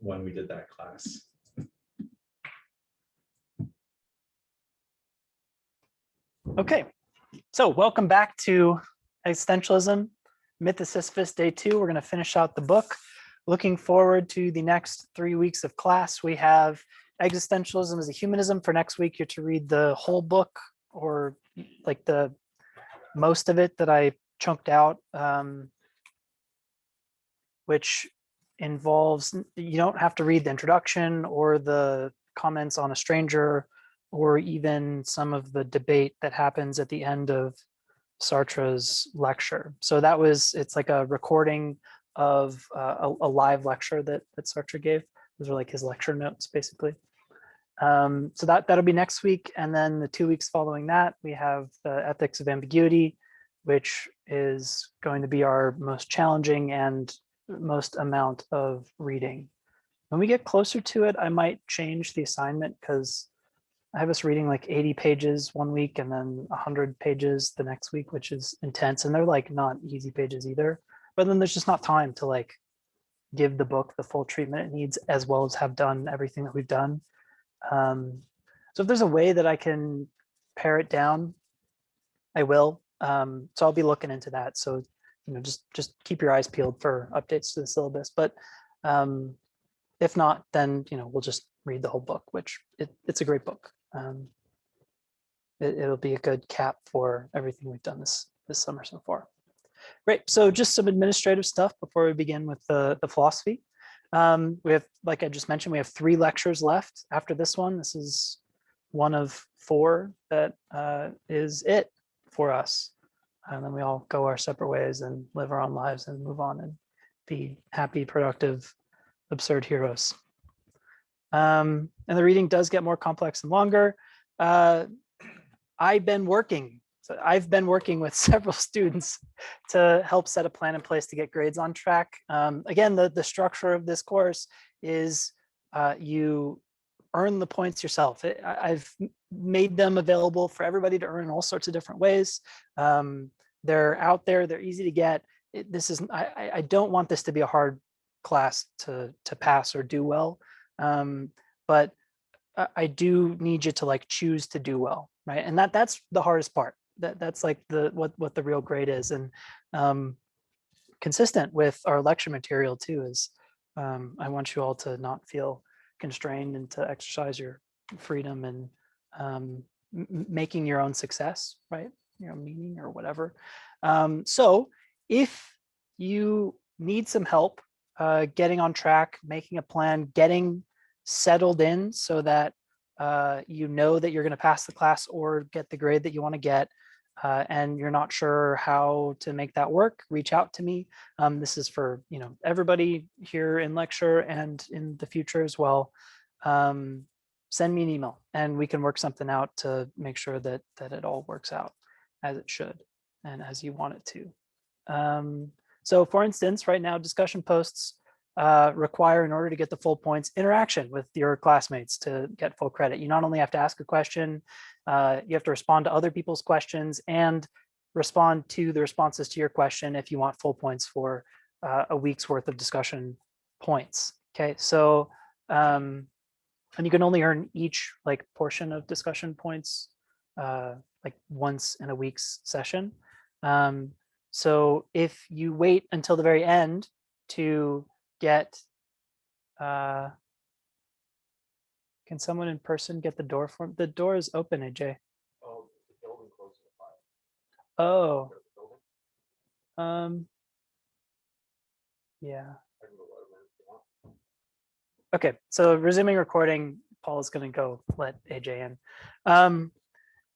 when we did that class. Okay, so welcome back to Existentialism, Myth of Sisyphus, Day 2. We're going to finish out the book. Looking forward to the next 3 weeks of class. We have Existentialism as a Humanism. For next week, you're to read the whole book, or like the most of it that I chunked out, which involves, you don't have to read the introduction or the comments on a stranger, or even some of the debate that happens at the end of Sartre's lecture. So that was, it's like a recording of a live lecture that Sartre gave. Those are like his lecture notes, basically. So that'll be next week. And then the 2 weeks following that, we have the Ethics of Ambiguity, which is going to be our most challenging and most amount of reading. When we get closer to it, I might change the assignment, because I have us reading like 80 pages one week and then 100 pages the next week, which is intense. And they're like not easy pages either. But then there's just not time to like give the book the full treatment it needs, as well as have done everything that we've done. So if there's a way that I can pare it down, I will. So I'll be looking into that. So, just keep your eyes peeled for updates to the syllabus. But if not, then, we'll just read the whole book, which it's a great book. It'll be a good cap for everything we've done this summer so far. Great. So just some administrative stuff before we begin with the philosophy. We have, like I just mentioned, we have 3 lectures left after this one. This is one of 4 that is it for us. And then we all go our separate ways and live our own lives and move on and be happy, productive, absurd heroes. And the reading does get more complex and longer. I've been working with several students to help set a plan in place to get grades on track. Again, the structure of this course is you earn the points yourself. I've made them available for everybody to earn in all sorts of different ways. They're out there, they're easy to get. I don't want this to be a hard class to pass or do well. But I do need you to like choose to do well, right? And that's the hardest part. That's like what the real grade is. And consistent with our lecture material too is I want you all to not feel constrained and to exercise your freedom and making your own success, right? Your own meaning or whatever. So if you need some help getting on track, making a plan, getting settled in so that you know that you're going to pass the class or get the grade that you want to get, and you're not sure how to make that work, reach out to me. This is for everybody here in lecture and in the future as well. Send me an email and we can work something out to make sure that it all works out as it should and as you want it to. So for instance, right now, discussion posts require, in order to get the full points, interaction with your classmates to get full credit. You not only have to ask a question, you have to respond to other people's questions and respond to the responses to your question if you want full points for a week's worth of discussion points. Okay, so and you can only earn each like portion of discussion points like once in a week's session. So if you wait until the very end to get, can someone in person get the door for the door is open, AJ? Oh, the building closes at 5. Oh, yeah. I can go let 'em in if you want. Okay, so resuming recording, Paul is going to go let AJ in.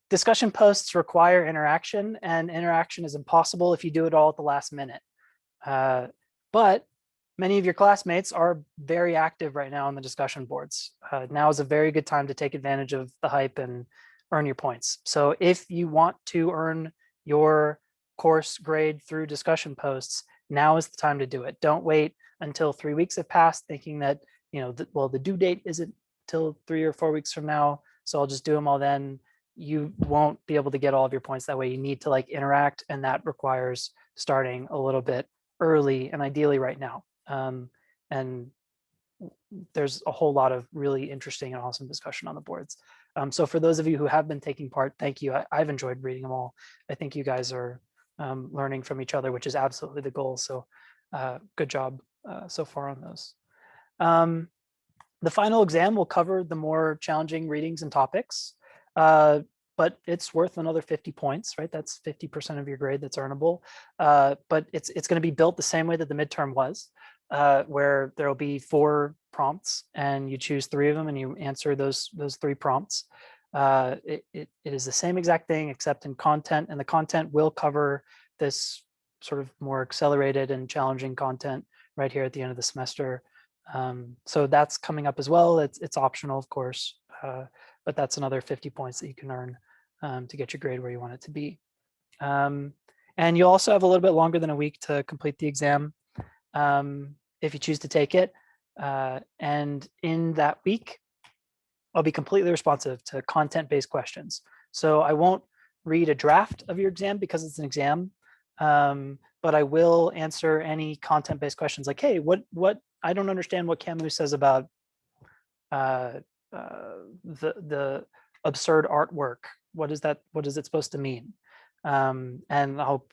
Discussion posts require interaction, and interaction is impossible if you do it all at the last minute. But many of your classmates are very active right now on the discussion boards. Now is a very good time to take advantage of the hype and earn your points. So if you want to earn your course grade through discussion posts, now is the time to do it. Don't wait until 3 weeks have passed thinking that, the due date isn't till 3 or 4 weeks from now, so I'll just do them all then. You won't be able to get all of your points that way. You need to like interact, and that requires starting a little bit early and ideally right now. And there's a whole lot of really interesting and awesome discussion on the boards. So for those of you who have been taking part, thank you. I've enjoyed reading them all. I think you guys are learning from each other, which is absolutely the goal. So good job so far on those. The final exam will cover the more challenging readings and topics, but it's worth another 50 points, right? That's 50% of your grade that's earnable. But it's going to be built the same way that the midterm was, where there will be 4 prompts and you choose 3 of them and you answer those 3 prompts. It is the same exact thing except in content, and the content will cover this sort of more accelerated and challenging content right here at the end of the semester. So that's coming up as well. It's optional, of course, but that's another 50 points that you can earn to get your grade where you want it to be. And you also have a little bit longer than a week to complete the exam if you choose to take it. And in that week, I'll be completely responsive to content-based questions. So I won't read a draft of your exam because it's an exam, but I will answer any content-based questions like, hey, what I don't understand what Camus says about the absurd artwork. What is that? What is it supposed to mean? And I'll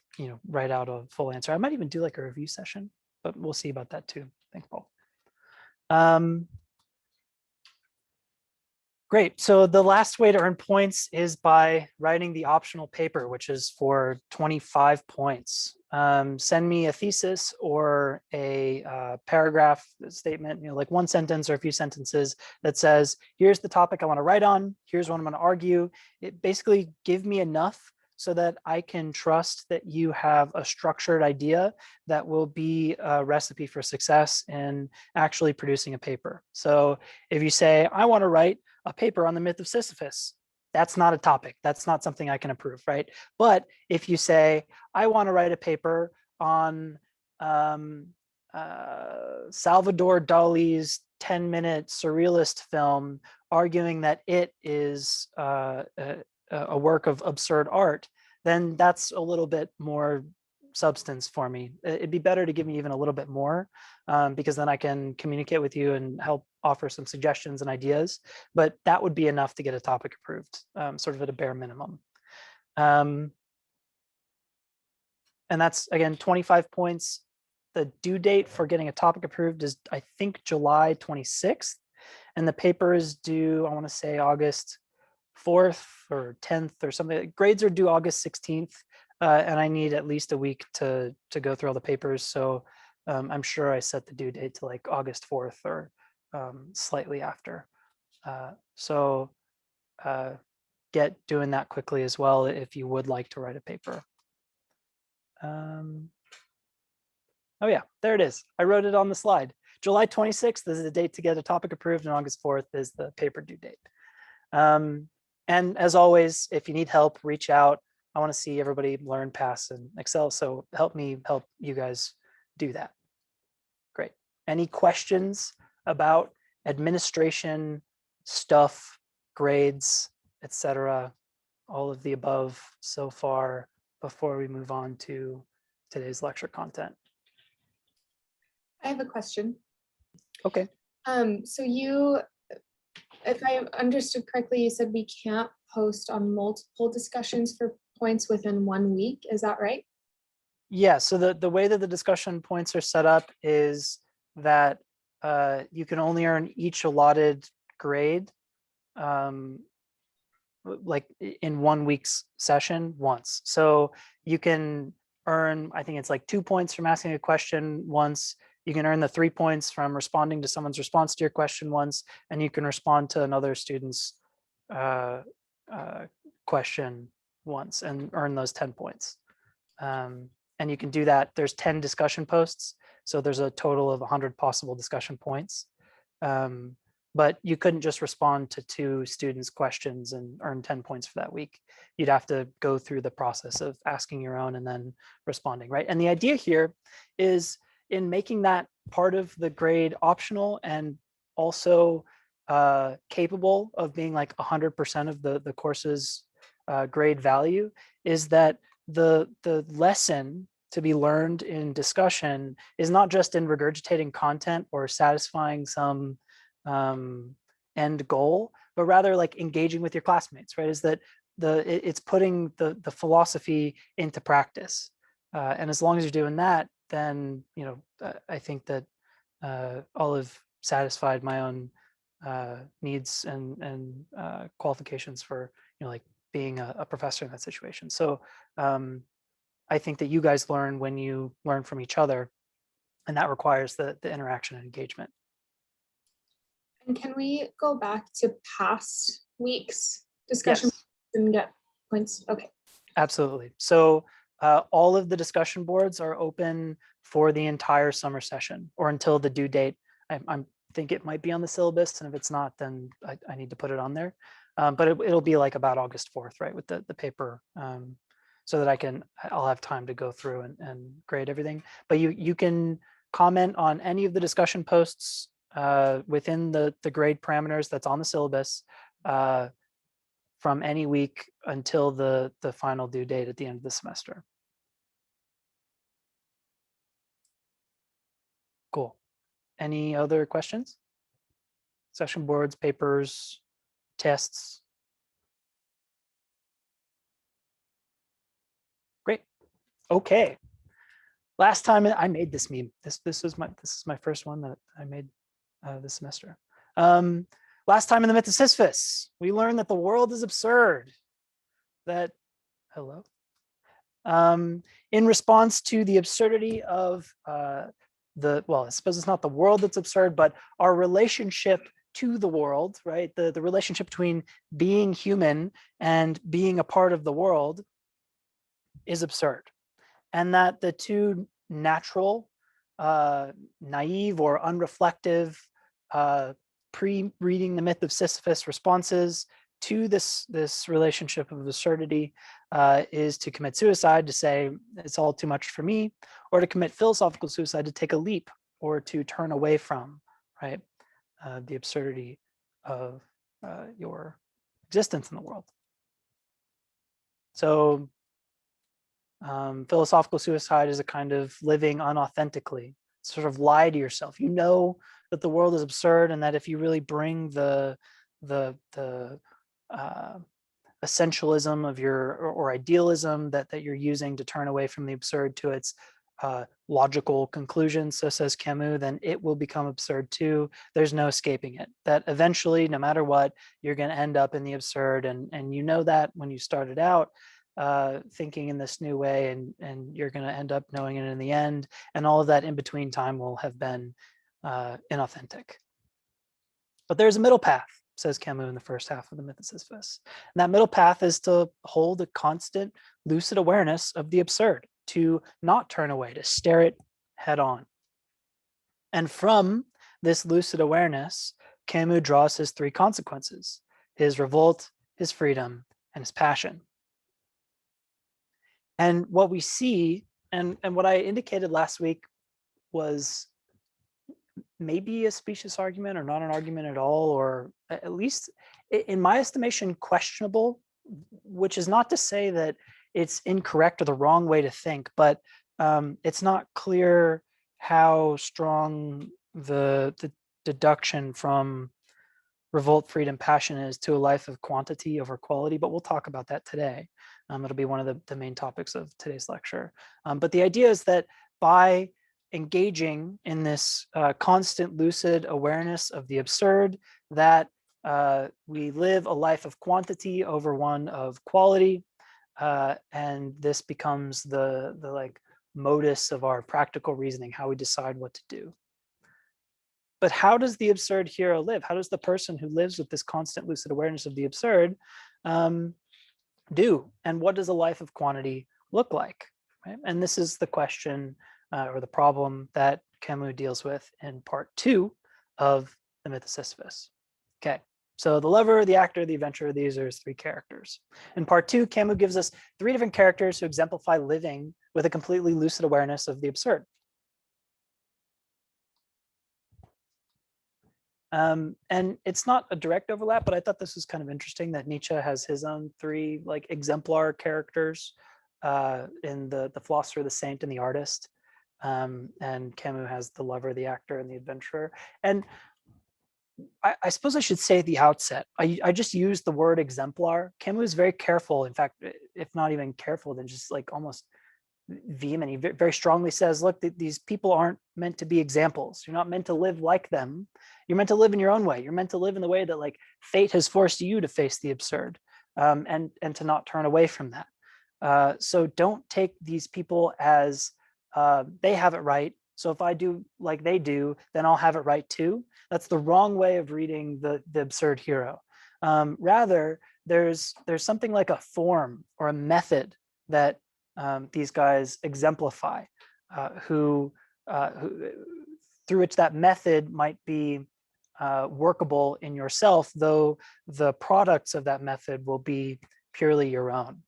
write out a full answer. I might even do like a review session, but we'll see about that too. Thanks, Paul. Great. So the last way to earn points is by writing the optional paper, which is for 25 points. Send me a thesis or a paragraph statement, like 1 sentence or a few sentences that says, here's the topic I want to write on. Here's what I'm going to argue. It basically give me enough so that I can trust that you have a structured idea that will be a recipe for success in actually producing a paper. So if you say, I want to write a paper on the myth of Sisyphus, that's not a topic. That's not something I can approve, right? But if you say, I want to write a paper on Salvador Dali's 10-minute surrealist film, arguing that it is a work of absurd art, then that's a little bit more substance for me. It'd be better to give me even a little bit more because then I can communicate with you and help offer some suggestions and ideas, but that would be enough to get a topic approved, sort of at a bare minimum. And that's, again, 25 points. The due date for getting a topic approved is, I think, July 26th, and the paper is due, I want to say, August 4th or 10th or something. Grades are due August 16th, and I need at least a week to go through all the papers. So I'm sure I set the due date to like August 4th or slightly after. So get doing that quickly as well if you would like to write a paper. Oh yeah, there it is. I wrote it on the slide. July 26th is the date to get a topic approved, and August 4th is the paper due date. And as always, if you need help, reach out. I want to see everybody learn, pass, and excel. So help me help you guys do that. Great. Any questions about administration, stuff, grades, etc., all of the above so far before we move on to today's lecture content? I have a question. Okay. So you, if I understood correctly, you said we can't post on multiple discussions for points within 1 week. Is that right? Yeah, so the way that the discussion points are set up is that you can only earn each allotted grade like in 1 week's session once. So you can earn, I think it's like 2 points from asking a question once. You can earn the 3 points from responding to someone's response to your question once, and you can respond to another student's question once and earn those 10 points. And you can do that. There's 10 discussion posts, so there's a total of 100 possible discussion points. But you couldn't just respond to 2 students' questions and earn 10 points for that week. You'd have to go through the process of asking your own and then responding, right? And the idea here is in making that part of the grade optional and also capable of being like 100% of the course's grade value, is that the lesson to be learned in discussion is not just in regurgitating content or satisfying some end goal, but rather like engaging with your classmates, right? Is that it's putting the philosophy into practice. And as long as you're doing that, then, I think that I'll have satisfied my own needs and qualifications for, like being a professor in that situation. So I think that you guys learn when you learn from each other, and that requires the interaction and engagement. And can we go back to past weeks discussion Yes, and get points? Okay. absolutely. So all of the discussion boards are open for the entire summer session or until the due date. I think it might be on the syllabus, and if it's not, then I need to put it on there. But it'll be like about August 4th, right, with the paper, so that I'll have time to go through and grade everything. But you can comment on any of the discussion posts within the grade parameters that's on the syllabus from any week until the final due date at the end of the semester. Cool. Any other questions? Session boards, papers, tests? Great. Okay. Last time I made this meme. This is my first one that I made this semester. Last time in the myth of Sisyphus, we learned that the world is absurd. Hello. In response to the absurdity of I suppose it's not the world that's absurd, but our relationship to the world, right? The relationship between being human and being a part of the world is absurd. And that the two natural, naive or unreflective, pre-reading the myth of Sisyphus responses to this relationship of absurdity is to commit suicide, to say it's all too much for me, or to commit philosophical suicide, to take a leap or to turn away from, right, the absurdity of your existence in the world. So philosophical suicide is a kind of living unauthentically, sort of lie to yourself. You know that the world is absurd, and that if you really bring the essentialism of your or idealism that you're using to turn away from the absurd to its logical conclusion, so says Camus, then it will become absurd too. There's no escaping it. That eventually, no matter what, you're going to end up in the absurd, and you know that when you started out thinking in this new way, and you're going to end up knowing it in the end, and all of that in between time will have been inauthentic. But there's a middle path, says Camus in the first half of the myth of Sisyphus. And that middle path is to hold a constant, lucid awareness of the absurd, to not turn away, to stare it head on. And from this lucid awareness, Camus draws his three consequences: his revolt, his freedom, and his passion. And what we see, and what I indicated last week, was maybe a specious argument or not an argument at all, or at least in my estimation questionable, which is not to say that it's incorrect or the wrong way to think, but it's not clear how strong the deduction from revolt, freedom, passion is to a life of quantity over quality, but we'll talk about that today. It'll be one of the main topics of today's lecture. But the idea is that by engaging in this constant lucid awareness of the absurd, that we live a life of quantity over one of quality, and this becomes the like modus of our practical reasoning, how we decide what to do. But how does the absurd hero live? How does the person who lives with this constant lucid awareness of the absurd do? And what does a life of quantity look like? Right? And this is the question or the problem that Camus deals with in part 2 of the myth of Sisyphus. Okay, so the lover, the actor, the adventurer, these are his three characters. In part 2, Camus gives us three different characters who exemplify living with a completely lucid awareness of the absurd. And it's not a direct overlap, but I thought this was kind of interesting that Nietzsche has his own three like exemplar characters in the philosopher, the saint, and the artist. And Camus has the lover, the actor, and the adventurer. And I suppose I should say at the outset, I just used the word exemplar. Camus is very careful. In fact, if not even careful, then just like almost vehement. He very strongly says, look, these people aren't meant to be examples. You're not meant to live like them. You're meant to live in your own way. You're meant to live in the way that like fate has forced you to face the absurd, and to not turn away from that. So don't take these people as they have it right. So if I do like they do, then I'll have it right too. That's the wrong way of reading the absurd hero. Rather, there's something like a form or a method that these guys exemplify, who through which that method might be workable in yourself, though the products of that method will be purely your own,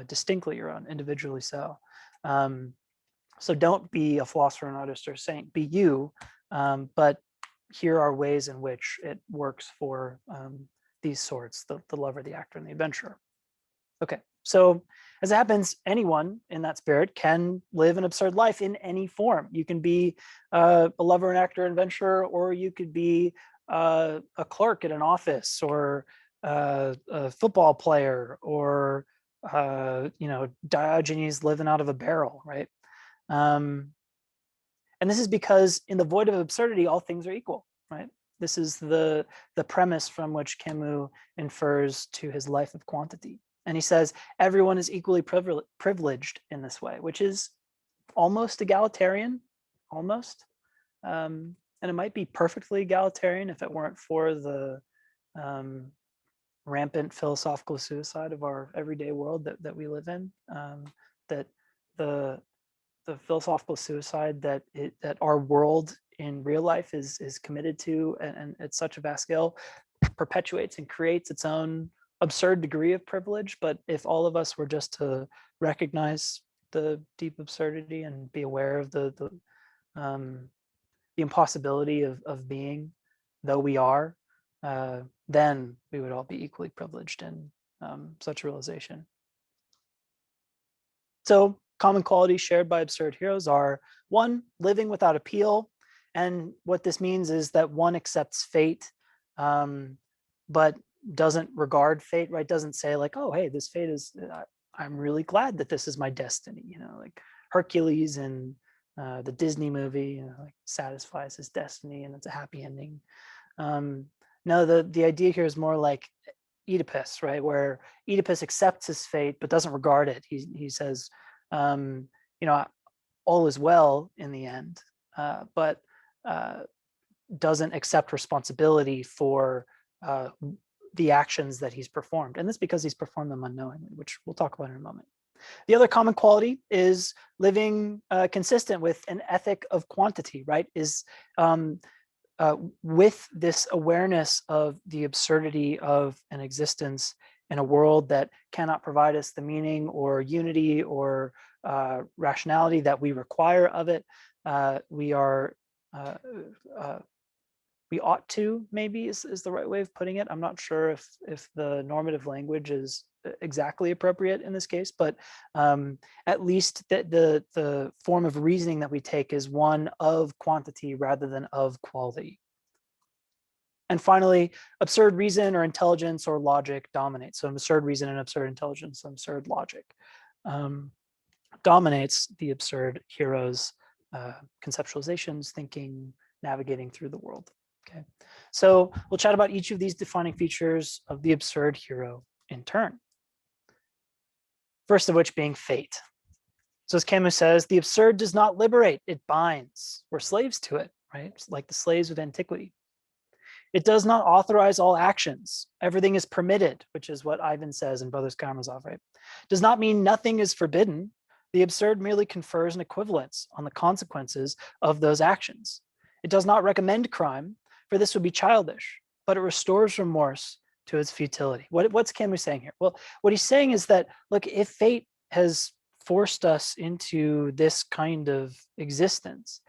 distinctly your own, individually so. So don't be a philosopher, an artist, or saint. Be you, but here are ways in which it works for these sorts: the lover, the actor, and the adventurer. Okay, so as it happens, anyone in that spirit can live an absurd life in any form. You can be a lover, an actor, adventurer, or you could be a clerk at an office, or a football player, or Diogenes living out of a barrel, right? And this is because in the void of absurdity, all things are equal, right? This is the premise from which Camus infers to his life of quantity. And he says, everyone is equally privileged in this way, which is almost egalitarian, almost. And it might be perfectly egalitarian if it weren't for the rampant philosophical suicide of our everyday world that we live in. That the philosophical suicide that our world in real life is committed to, and at such a vast scale, perpetuates and creates its own absurd degree of privilege. But if all of us were just to recognize the deep absurdity and be aware of the impossibility of being, though we are, then we would all be equally privileged in such a realization. So common qualities shared by absurd heroes are: one, living without appeal. And what this means is that one accepts fate, but doesn't regard fate, right? Doesn't say like, oh, hey, this fate is, I'm really glad that this is my destiny. Like Hercules in the Disney movie, like satisfies his destiny and it's a happy ending. No, the idea here is more like Oedipus, right? Where Oedipus accepts his fate but doesn't regard it. He says, all is well in the end, but doesn't accept responsibility for the actions that he's performed. And that's because he's performed them unknowingly, which we'll talk about in a moment. The other common quality is living consistent with an ethic of quantity, right? Is with this awareness of the absurdity of an existence in a world that cannot provide us the meaning or unity or rationality that we require of it. We ought to, maybe is the right way of putting it. I'm not sure if the normative language is exactly appropriate in this case, but at least the form of reasoning that we take is one of quantity rather than of quality. And finally, absurd reason or intelligence or logic dominates. So absurd reason and absurd intelligence, absurd logic dominates the absurd hero's conceptualizations, thinking, navigating through the world. Okay, so we'll chat about each of these defining features of the absurd hero in turn. First of which being fate. So as Camus says, the absurd does not liberate, it binds. We're slaves to it, right? It's like the slaves of antiquity. It does not authorize all actions. Everything is permitted, which is what Ivan says in Brothers Karamazov, right? Does not mean nothing is forbidden. The absurd merely confers an equivalence on the consequences of those actions. It does not recommend crime, for this would be childish, but it restores remorse to its futility. What's Camus saying here? Well, what he's saying is that, look, if fate has forced us into this kind of existence,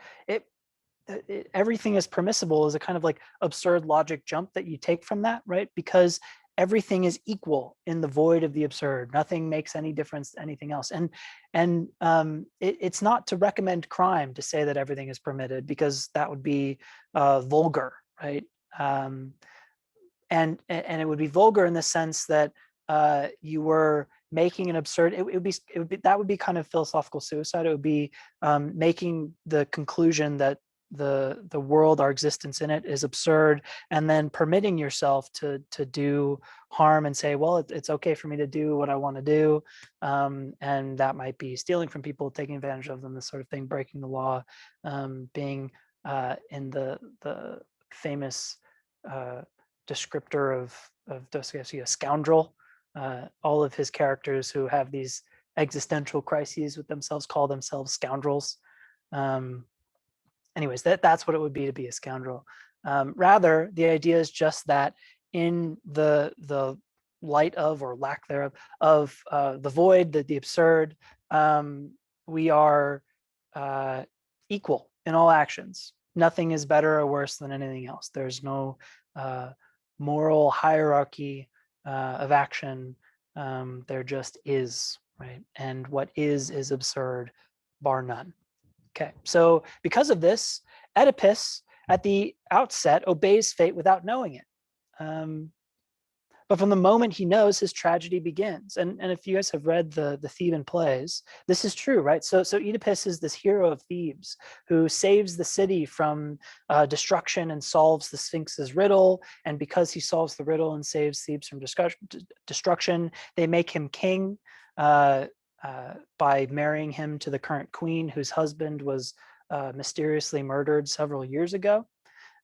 everything is permissible is a kind of like absurd logic jump that you take from that, right? Because everything is equal in the void of the absurd. Nothing makes any difference to anything else. And it's not to recommend crime to say that everything is permitted, because that would be vulgar, right? And it would be vulgar in the sense that you were making an absurd. It would be that would be kind of philosophical suicide. It would be making the conclusion that the world, our existence in it, is absurd, and then permitting yourself to do harm and say, well, it's okay for me to do what I want to do, and that might be stealing from people, taking advantage of them, this sort of thing, breaking the law, being in the famous descriptor of Dostoevsky, a scoundrel. All of his characters who have these existential crises with themselves call themselves scoundrels. Anyways, that's what it would be to be a scoundrel. Rather, the idea is just that in the light of, or lack thereof, of the void, the absurd, we are equal in all actions. Nothing is better or worse than anything else. There's no moral hierarchy of action. There just is, right? And what is absurd, bar none. Okay, so because of this, Oedipus at the outset obeys fate without knowing it. But from the moment he knows, his tragedy begins. And if you guys have read the Theban plays, this is true, right? So Oedipus is this hero of Thebes who saves the city from destruction and solves the Sphinx's riddle. And because he solves the riddle and saves Thebes from destruction, they make him king by marrying him to the current queen, whose husband was mysteriously murdered several years ago.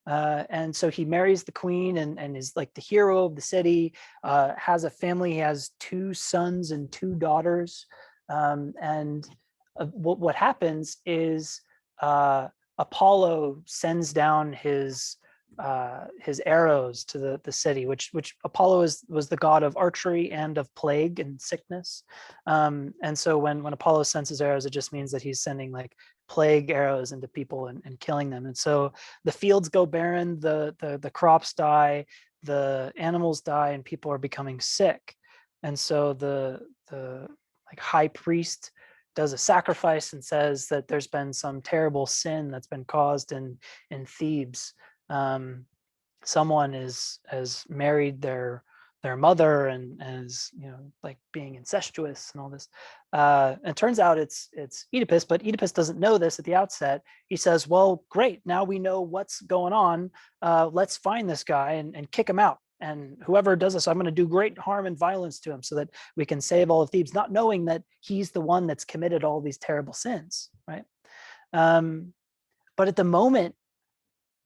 And so he marries the queen and is like the hero of the city, has a family. He has 2 sons and 2 daughters. And what happens is Apollo sends down his arrows to the city, which Apollo was the god of archery and of plague and sickness. And so when Apollo sends his arrows, it just means that he's sending like plague arrows into people and killing them. And so the fields go barren, the crops die, the animals die, and people are becoming sick. And so the like high priest does a sacrifice and says that there's been some terrible sin that's been caused in Thebes. Someone has married their mother and is, like being incestuous and all this. And it turns out it's Oedipus, but Oedipus doesn't know this at the outset. He says, well, great, now we know what's going on. Let's find this guy and kick him out. And whoever does this, I'm going to do great harm and violence to him so that we can save all of Thebes, not knowing that he's the one that's committed all these terrible sins, right? But at the moment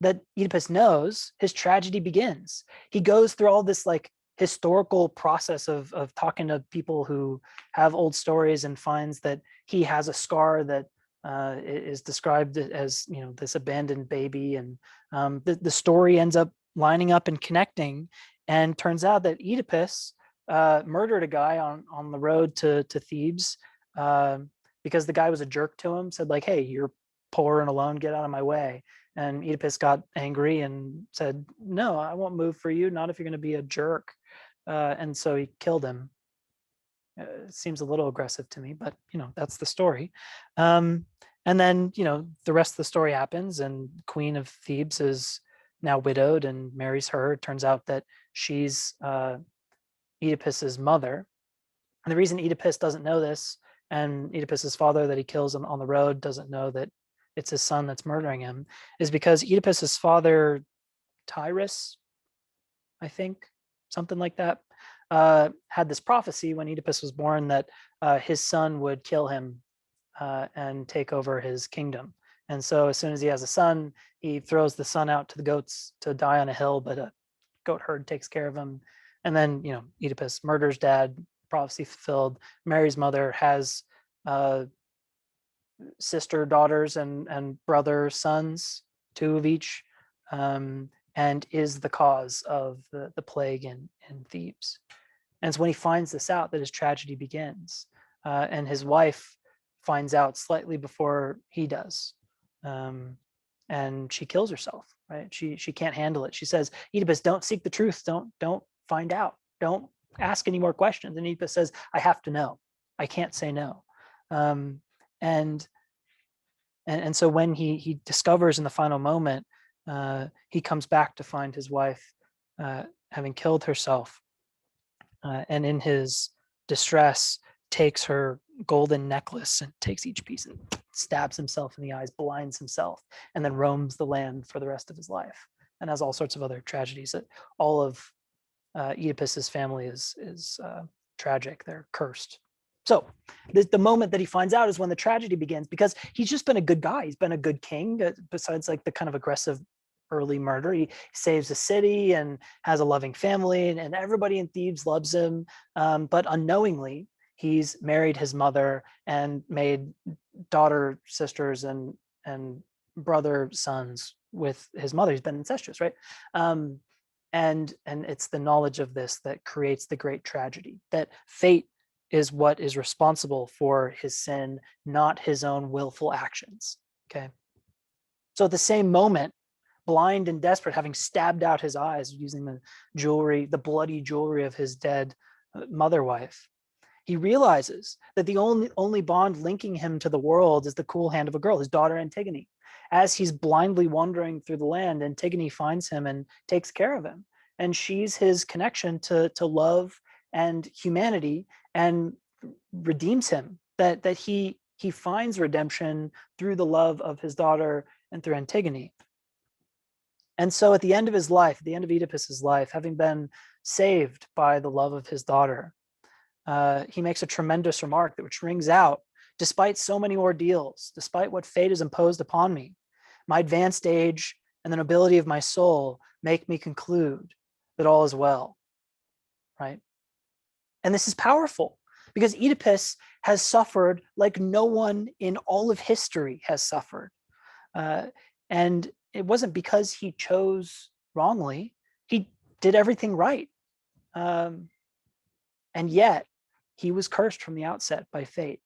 that Oedipus knows, his tragedy begins. He goes through all this like historical process of talking to people who have old stories and finds that he has a scar that is described as, this abandoned baby. And the story ends up lining up and connecting, and turns out that Oedipus murdered a guy on the road to Thebes because the guy was a jerk to him, said like, hey, you're poor and alone, get out of my way. And Oedipus got angry and said, no, I won't move for you, not if you're going to be a jerk. And so he killed him. It seems a little aggressive to me, but that's the story. And then the rest of the story happens, and Queen of Thebes is now widowed and marries her. It turns out that she's Oedipus's mother. And the reason Oedipus doesn't know this, and Oedipus's father that he kills on the road doesn't know that it's his son that's murdering him, is because Oedipus's father, Tyrus, I think, something like that, had this prophecy when Oedipus was born that his son would kill him and take over his kingdom. And so as soon as he has a son, he throws the son out to the goats to die on a hill, but a goat herd takes care of him. And then, Oedipus murders dad, prophecy fulfilled, marries mother, has sister daughters and brother sons, 2 of each, and is the cause of the plague in Thebes. And it's when he finds this out that his tragedy begins. And his wife finds out slightly before he does. And she kills herself, right? She can't handle it. She says, Oedipus, don't seek the truth. Don't find out. Don't ask any more questions. And Oedipus says, I have to know. I can't say no. And so when he discovers in the final moment, he comes back to find his wife having killed herself, and in his distress takes her golden necklace and takes each piece and stabs himself in the eyes, blinds himself, and then roams the land for the rest of his life, and has all sorts of other tragedies. That all of Oedipus's family is tragic. They're cursed. So the moment that he finds out is when the tragedy begins, because he's just been a good guy. He's been a good king, besides like the kind of aggressive early murder. He saves the city and has a loving family, and everybody in Thebes loves him. But unknowingly, he's married his mother and made daughter sisters and brother sons with his mother. He's been incestuous, right? And it's the knowledge of this that creates the great tragedy, that fate is what is responsible for his sin, not his own willful actions. Okay. So at the same moment, blind and desperate, having stabbed out his eyes using the jewelry, the bloody jewelry of his dead mother wife, he realizes that the only bond linking him to the world is the cool hand of a girl, his daughter Antigone. As he's blindly wandering through the land, Antigone finds him and takes care of him. And she's his connection to love and humanity, and redeems him. That he finds redemption through the love of his daughter and through Antigone. And so at the end of his life, at the end of Oedipus's life, having been saved by the love of his daughter, he makes a tremendous remark which rings out: despite so many ordeals, despite what fate has imposed upon me, my advanced age and the nobility of my soul make me conclude that all is well, right? And this is powerful, because Oedipus has suffered like no one in all of history has suffered. And it wasn't because he chose wrongly. He did everything right. And yet he was cursed from the outset by fate.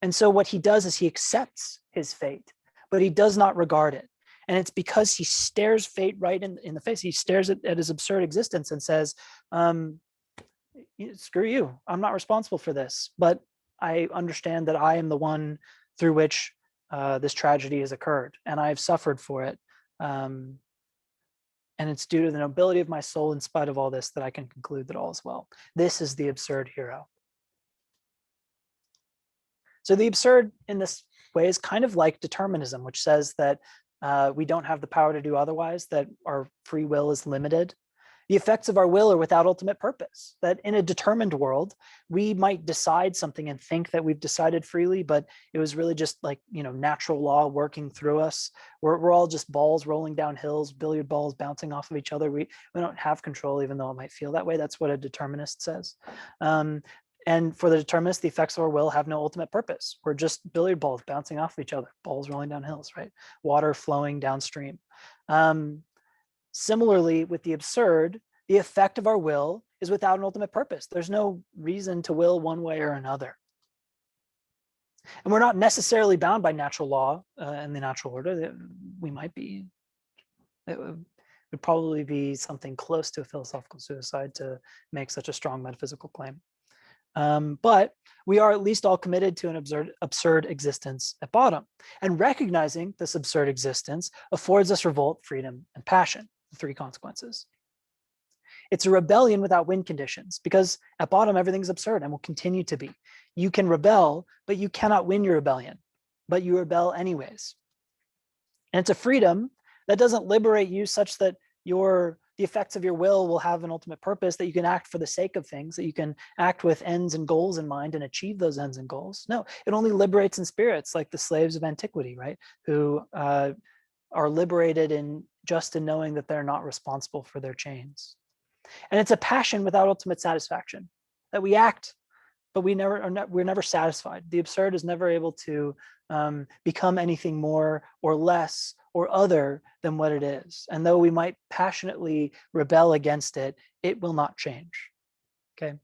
And so what he does is he accepts his fate, but he does not regard it. And it's because he stares fate right in the face. He stares at his absurd existence and says, screw you, I'm not responsible for this, but I understand that I am the one through which this tragedy has occurred, and I've suffered for it. And it's due to the nobility of my soul, in spite of all this, that I can conclude that all is well. This is the absurd hero. So the absurd in this way is kind of like determinism, which says that we don't have the power to do otherwise, that our free will is limited. The effects of our will are without ultimate purpose, that in a determined world, we might decide something and think that we've decided freely, but it was really just like, natural law working through us. We're all just balls rolling down hills, billiard balls bouncing off of each other. We don't have control, even though it might feel that way. That's what a determinist says. And for the determinist, the effects of our will have no ultimate purpose. We're just billiard balls bouncing off of each other, balls rolling down hills, right? Water flowing downstream. Similarly, with the absurd, the effect of our will is without an ultimate purpose. There's no reason to will one way or another. And we're not necessarily bound by natural law and the natural order. We might be. It would probably be something close to a philosophical suicide to make such a strong metaphysical claim. But we are at least all committed to an absurd existence at bottom. And recognizing this absurd existence affords us revolt, freedom, and passion, the three consequences. It's a rebellion without win conditions, because at bottom, everything's absurd and will continue to be. You can rebel, but you cannot win your rebellion, but you rebel anyways. And it's a freedom that doesn't liberate you such that the effects of your will have an ultimate purpose, that you can act for the sake of things, that you can act with ends and goals in mind and achieve those ends and goals. No, it only liberates in spirits like the slaves of antiquity, right? Who are liberated in knowing that they're not responsible for their chains. And it's a passion without ultimate satisfaction, that we act, but we're never satisfied. The absurd is never able to become anything more or less or other than what it is. And though we might passionately rebel against it, it will not change. Okay.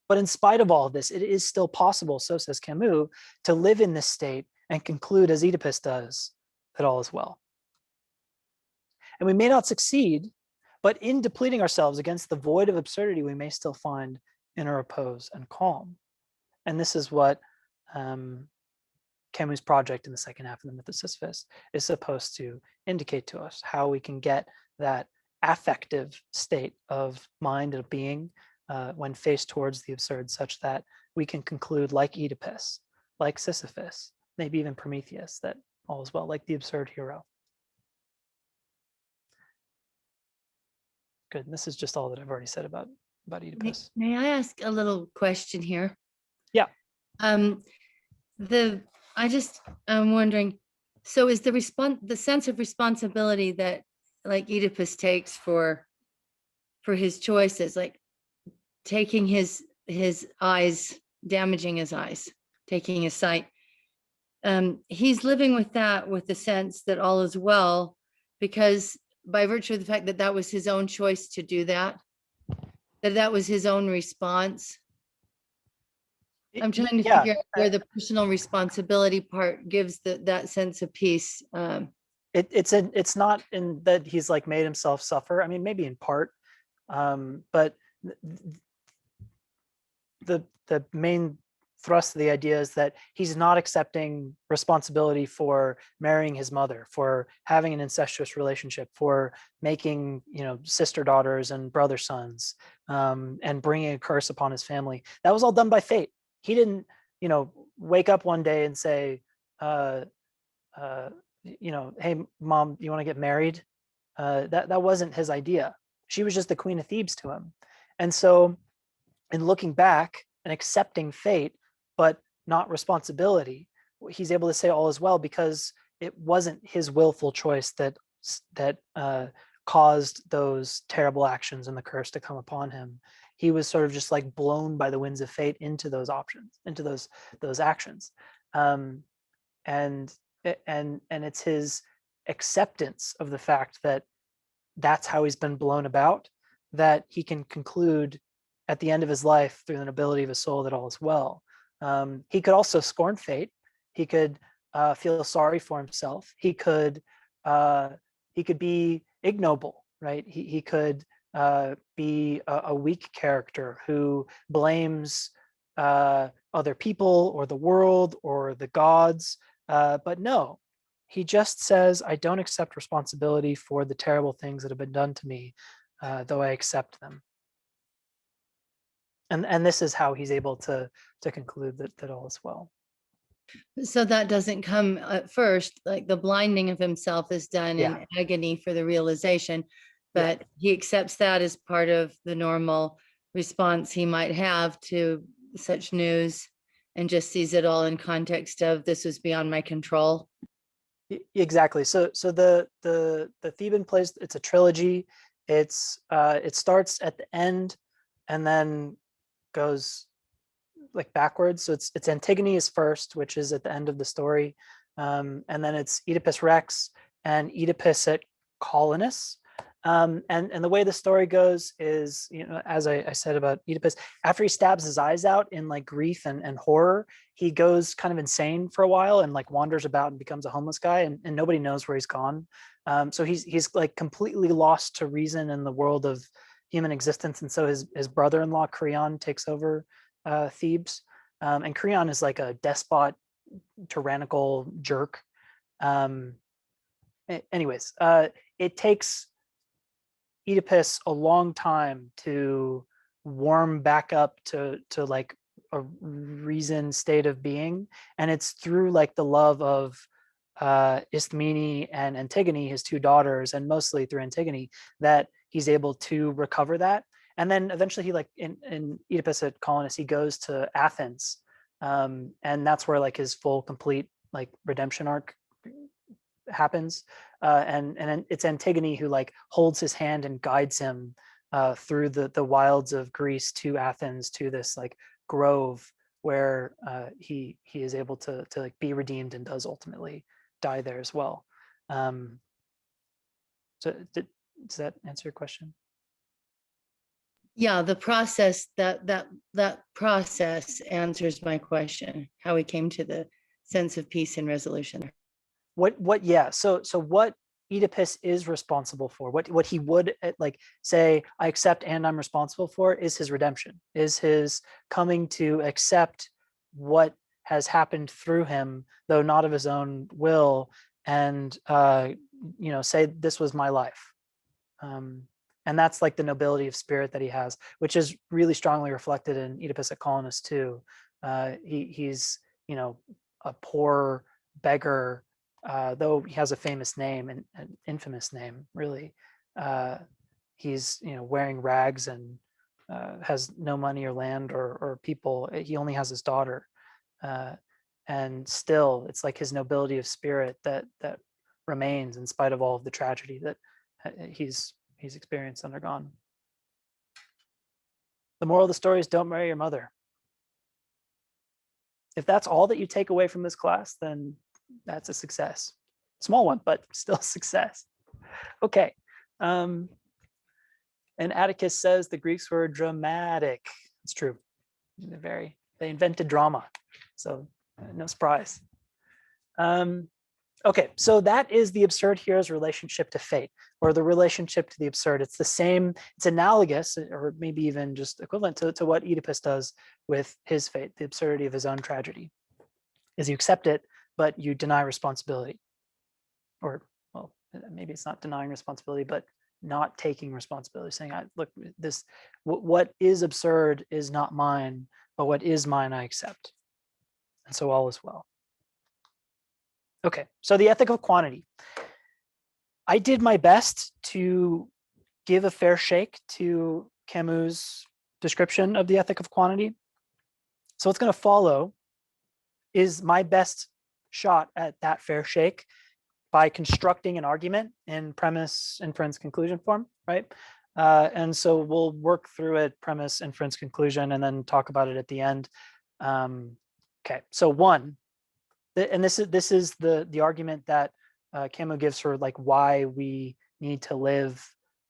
But in spite of all of this, it is still possible, so says Camus, to live in this state and conclude, as Oedipus does, that all is well. And we may not succeed, But in depleting ourselves against the void of absurdity, we may still find inner repose and calm. And this is what Camus' project in the second half of the Myth of Sisyphus is supposed to indicate to us, how we can get that affective state of mind and being when faced towards the absurd, such that we can conclude, like Oedipus, like Sisyphus, maybe even Prometheus, that all is well, like the absurd hero. Good. And this is just all that I've already said about Oedipus. May I ask a little question here? Yeah. I'm wondering, so is the sense of responsibility that like Oedipus takes for his choices, like taking his eyes, damaging his eyes, taking his sight, he's living with that, with the sense that all is well, because by virtue of the fact that that was his own choice to do that, that was his own response. I'm trying to figure out where the personal responsibility part gives that sense of peace. It's not in that he's like made himself suffer. I mean, maybe in part, but the main thrust of the idea is that he's not accepting responsibility for marrying his mother, for having an incestuous relationship, for making, sister daughters and brother sons, and bringing a curse upon his family. That was all done by fate. He didn't, wake up one day and say, hey, mom, you want to get married? That wasn't his idea. She was just the queen of Thebes to him. And so in looking back and accepting fate, but not responsibility, he's able to say all is well, because it wasn't his willful choice that caused those terrible actions and the curse to come upon him. He was sort of just like blown by the winds of fate into those options, into those actions. And it's his acceptance of the fact that that's how he's been blown about, that he can conclude at the end of his life, through the nobility of his soul, that all is well. He could also scorn fate. He could feel sorry for himself. He could be ignoble, right? He could be a weak character who blames other people or the world or the gods. But no, he just says, I don't accept responsibility for the terrible things that have been done to me, though I accept them. And this is how he's able to conclude that all is well. So that doesn't come at first, like the blinding of himself is done in agony for the realization, but he accepts that as part of the normal response he might have to such news, and just sees it all in context of, this was beyond my control. Exactly. So the Theban plays, it's a trilogy. It starts at the end and then goes like backwards. So it's Antigone is first, which is at the end of the story, and then it's Oedipus Rex and Oedipus at Colonus. And the way the story goes is, as I said about Oedipus, after he stabs his eyes out in like grief and horror, he goes kind of insane for a while and like wanders about and becomes a homeless guy, and nobody knows where he's gone. So he's like completely lost to reason in the world of human existence. And so his brother-in-law Creon takes over Thebes, and Creon is like a despot, tyrannical jerk. Anyways, it takes Oedipus a long time to warm back up to like a reasoned state of being, and it's through like the love of Isthmene and Antigone, his two daughters, and mostly through Antigone, that he's able to recover that. And then eventually he like in Oedipus at Colonus, he goes to Athens, and that's where like his full complete like redemption arc happens. And it's Antigone who like holds his hand and guides him through the wilds of Greece to Athens, to this like grove where he is able to like be redeemed and does ultimately die there as well. So does that answer your question? Yeah, the process, that process answers my question, how he came to the sense of peace and resolution. Yeah. So what Oedipus is responsible for, what he would like say, I accept and I'm responsible for, is his redemption, is his coming to accept what has happened through him, though not of his own will, and say, this was my life. And that's like the nobility of spirit that he has, which is really strongly reflected in Oedipus at Colonus too. He's a poor beggar, though he has a famous name and an infamous name, really. He's wearing rags and has no money or land or people. He only has his daughter, and still, it's like his nobility of spirit that remains in spite of all of the tragedy that he's experienced, undergone. The moral of the story is, don't marry your mother. If that's all that you take away from this class, then that's a success. Small one, but still success. Okay. And Atticus says the Greeks were dramatic. It's true. They invented drama. So no surprise. Okay, so that is the absurd hero's relationship to fate, or the relationship to the absurd. It's the same, it's analogous, or maybe even just equivalent to what Oedipus does with his fate, the absurdity of his own tragedy, is you accept it, but you deny responsibility. Or, well, maybe it's not denying responsibility, but not taking responsibility, saying, look, what is absurd is not mine, but what is mine I accept. And so all is well. Okay, so the ethic of quantity. I did my best to give a fair shake to Camus' description of the ethic of quantity. So what's going to follow is my best shot at that fair shake by constructing an argument in premise, inference, conclusion form, right? And so we'll work through it, premise, inference, conclusion, and then talk about it at the end. Okay, so one, and this is the argument that Camus gives for like why we need to live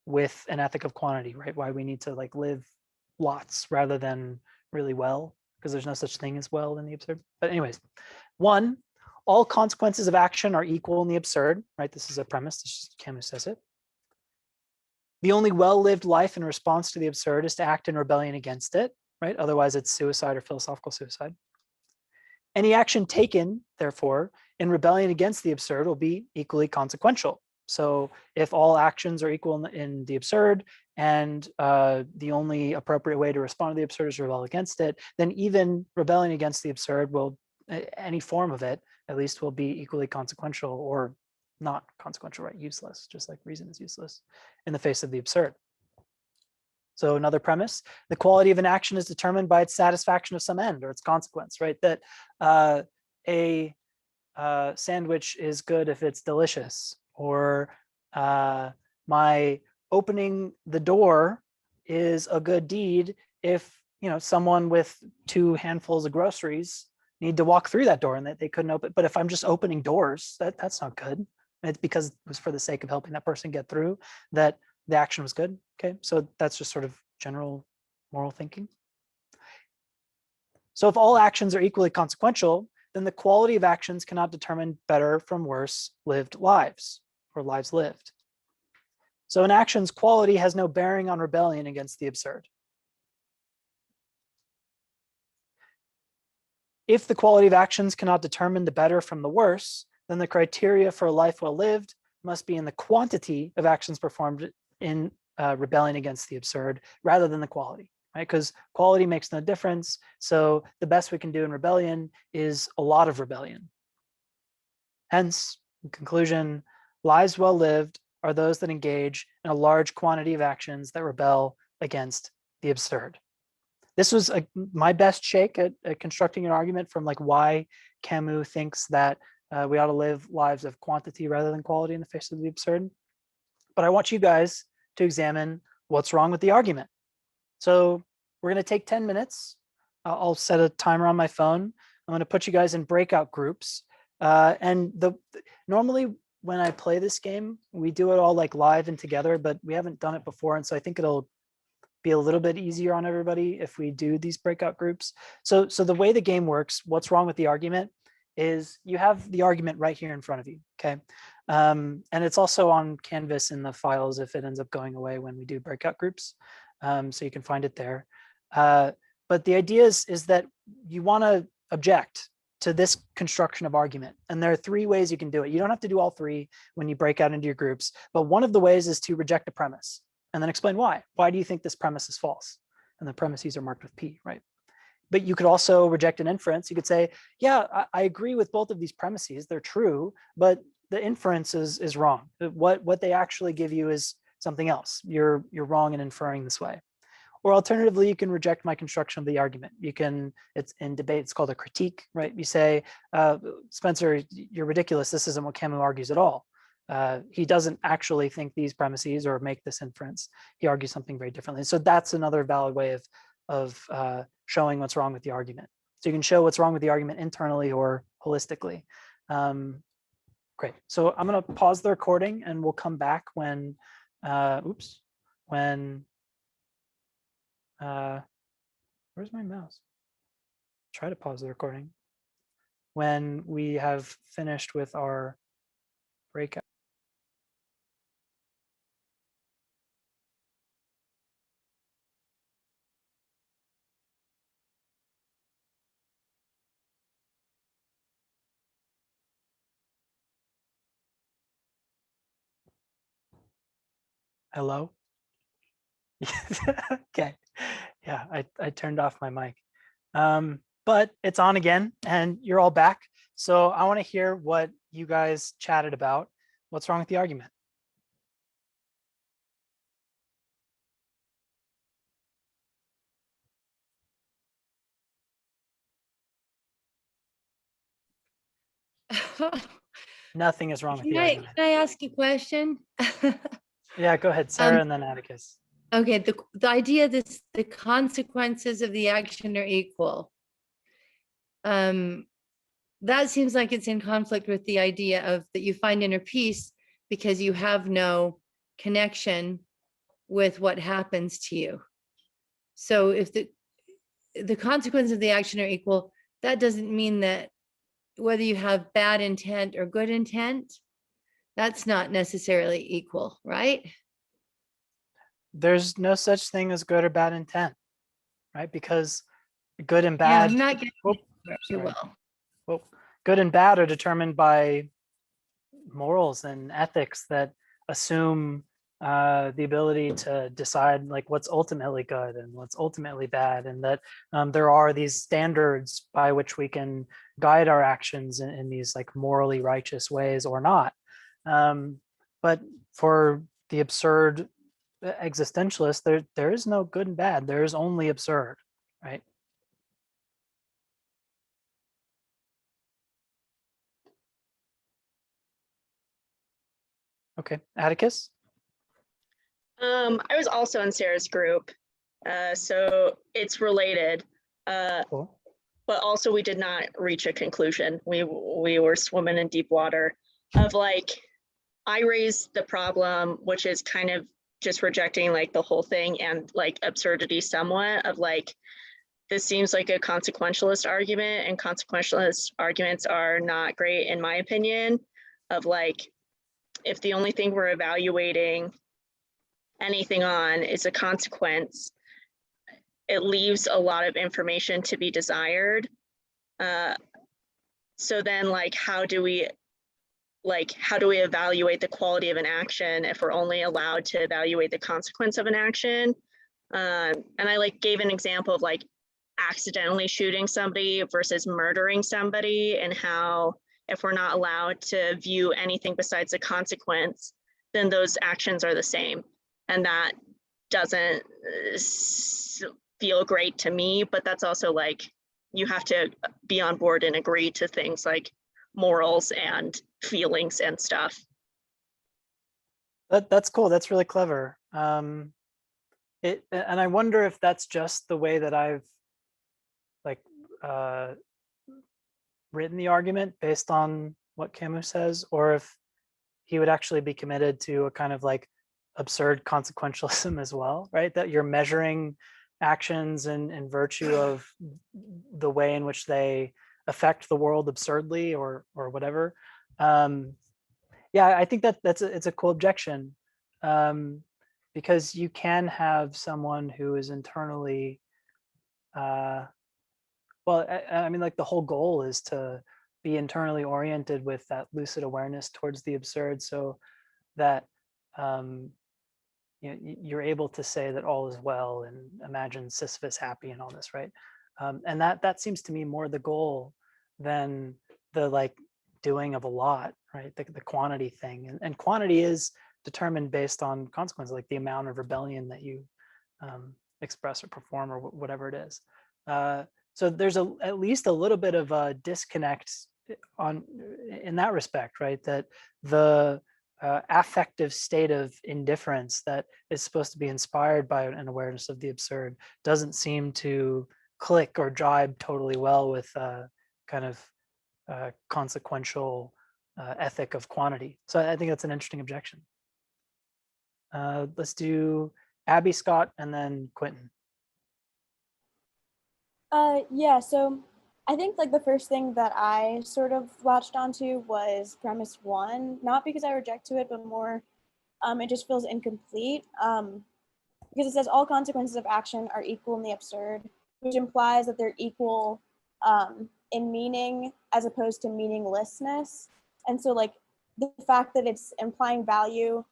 with an ethic of quantity, right? Why we need to like live lots rather than really well, because there's no such thing as well in the absurd. But anyways, one, all consequences of action are equal in the absurd, right? This is a premise. This is, Camus says it. The only well-lived life in response to the absurd is to act in rebellion against it, right? Otherwise, it's suicide or philosophical suicide. Any action taken, therefore, in rebellion against the absurd will be equally consequential. So if all actions are equal in the absurd, and the only appropriate way to respond to the absurd is to rebel against it, then even rebellion against the absurd will, any form of it, at least, will be equally consequential, or not consequential, right? Useless, just like reason is useless in the face of the absurd. So another premise, the quality of an action is determined by its satisfaction of some end or its consequence, right? That a sandwich is good if it's delicious, or my opening the door is a good deed if someone with 2 handfuls of groceries need to walk through that door and that they couldn't open. But if I'm just opening doors, that's not good. It's because it was for the sake of helping that person get through that the action was good. Okay, so that's just sort of general moral thinking. So if all actions are equally consequential, then the quality of actions cannot determine better from worse lived lives, or lives lived. So an action's quality has no bearing on rebellion against the absurd. If the quality of actions cannot determine the better from the worse, then the criteria for a life well lived must be in the quantity of actions performed in rebellion against the absurd rather than the quality, right? Because quality makes no difference. So the best we can do in rebellion is a lot of rebellion. Hence, in conclusion, lives well lived are those that engage in a large quantity of actions that rebel against the absurd. This was my best shake at constructing an argument from like why Camus thinks that we ought to live lives of quantity rather than quality in the face of the absurd. But I want you guys to examine what's wrong with the argument. So we're going to take 10 minutes. I'll set a timer on my phone. I'm going to put you guys in breakout groups. Normally when I play this game, we do it all like live and together, but we haven't done it before. And so I think it'll be a little bit easier on everybody if we do these breakout groups. So the way the game works, what's wrong with the argument is you have the argument right here in front of you, Okay. And it's also on Canvas in the files if it ends up going away when we do breakout groups. So you can find it there. But the idea is that you want to object to this construction of argument. And there are 3 ways you can do it. You don't have to do all 3 when you break out into your groups, but one of the ways is to reject a premise and then explain why. Why do you think this premise is false? And the premises are marked with P, right? But you could also reject an inference. You could say, yeah, I agree with both of these premises. They're true, but the inference is wrong. What they actually give you is something else. You're wrong in inferring this way. Or alternatively, you can reject my construction of the argument. You can, it's in debate, it's called a critique, right? You say, Spencer, you're ridiculous. This isn't what Camus argues at all. He doesn't actually think these premises or make this inference. He argues something very differently. So that's another valid way of showing what's wrong with the argument. So you can show what's wrong with the argument internally or holistically. Great. So I'm going to pause the recording and we'll come back when, where's my mouse? Try to pause the recording. When we have finished with our breakout. Hello? Okay. Yeah, I turned off my mic. But it's on again and you're all back. So I want to hear what you guys chatted about. What's wrong with the argument? Nothing is wrong with the argument. Can I ask a question? Yeah, go ahead, Sarah, and then Atticus. Okay, the idea that the consequences of the action are equal. That seems like it's in conflict with the idea of that you find inner peace because you have no connection with what happens to you. So if the consequences of the action are equal, that doesn't mean that whether you have bad intent or good intent, that's not necessarily equal, right? There's no such thing as good or bad intent, right? Because good and Yeah, bad. I'm not getting Oh, it too sorry. well. Well, good and bad are determined by morals and ethics that assume the ability to decide like what's ultimately good and what's ultimately bad, and that there are these standards by which we can guide our actions in these like morally righteous ways or not. But for the absurd existentialist, there is no good and bad. There is only absurd, right? Okay, Atticus. I was also in Sarah's group, so it's related. Cool. But also we did not reach a conclusion. We were swimming in deep water of like, I raised the problem, which is kind of just rejecting like the whole thing and like absurdity somewhat of like, this seems like a consequentialist argument, and consequentialist arguments are not great in my opinion, of like, if the only thing we're evaluating anything on is a consequence, it leaves a lot of information to be desired. So then like, how do we evaluate the quality of an action if we're only allowed to evaluate the consequence of an action? And I like gave an example of like accidentally shooting somebody versus murdering somebody, and how if we're not allowed to view anything besides the consequence, then those actions are the same. And that doesn't feel great to me, but that's also like, you have to be on board and agree to things like morals and feelings and stuff. That's cool. That's really clever. And I wonder if that's just the way that I've like written the argument based on what Camus says, or if he would actually be committed to a kind of like absurd consequentialism as well, right? That you're measuring actions in virtue of the way in which they affect the world absurdly or whatever. Yeah, I think it's a cool objection, because you can have someone who is internally, well, I mean, like the whole goal is to be internally oriented with that lucid awareness towards the absurd, so that um, you're able to say that all is well and imagine Sisyphus happy and all this, right? And that seems to me more the goal than the like doing of a lot, right? The quantity thing, and quantity is determined based on consequences, like the amount of rebellion that you express or perform or whatever it is. So there's at least a little bit of a disconnect on in that respect, right? That the affective state of indifference that is supposed to be inspired by an awareness of the absurd doesn't seem to click or jibe totally well with kind of consequential ethic of quantity. So I think that's an interesting objection. Let's do Abby, Scott, and then Quentin. Yeah, so I think like the first thing that I sort of latched onto was premise one, not because I reject to it, but more it just feels incomplete. Because it says all consequences of action are equal in the absurd, which implies that they're equal in meaning as opposed to meaninglessness. And so like the fact that it's implying value,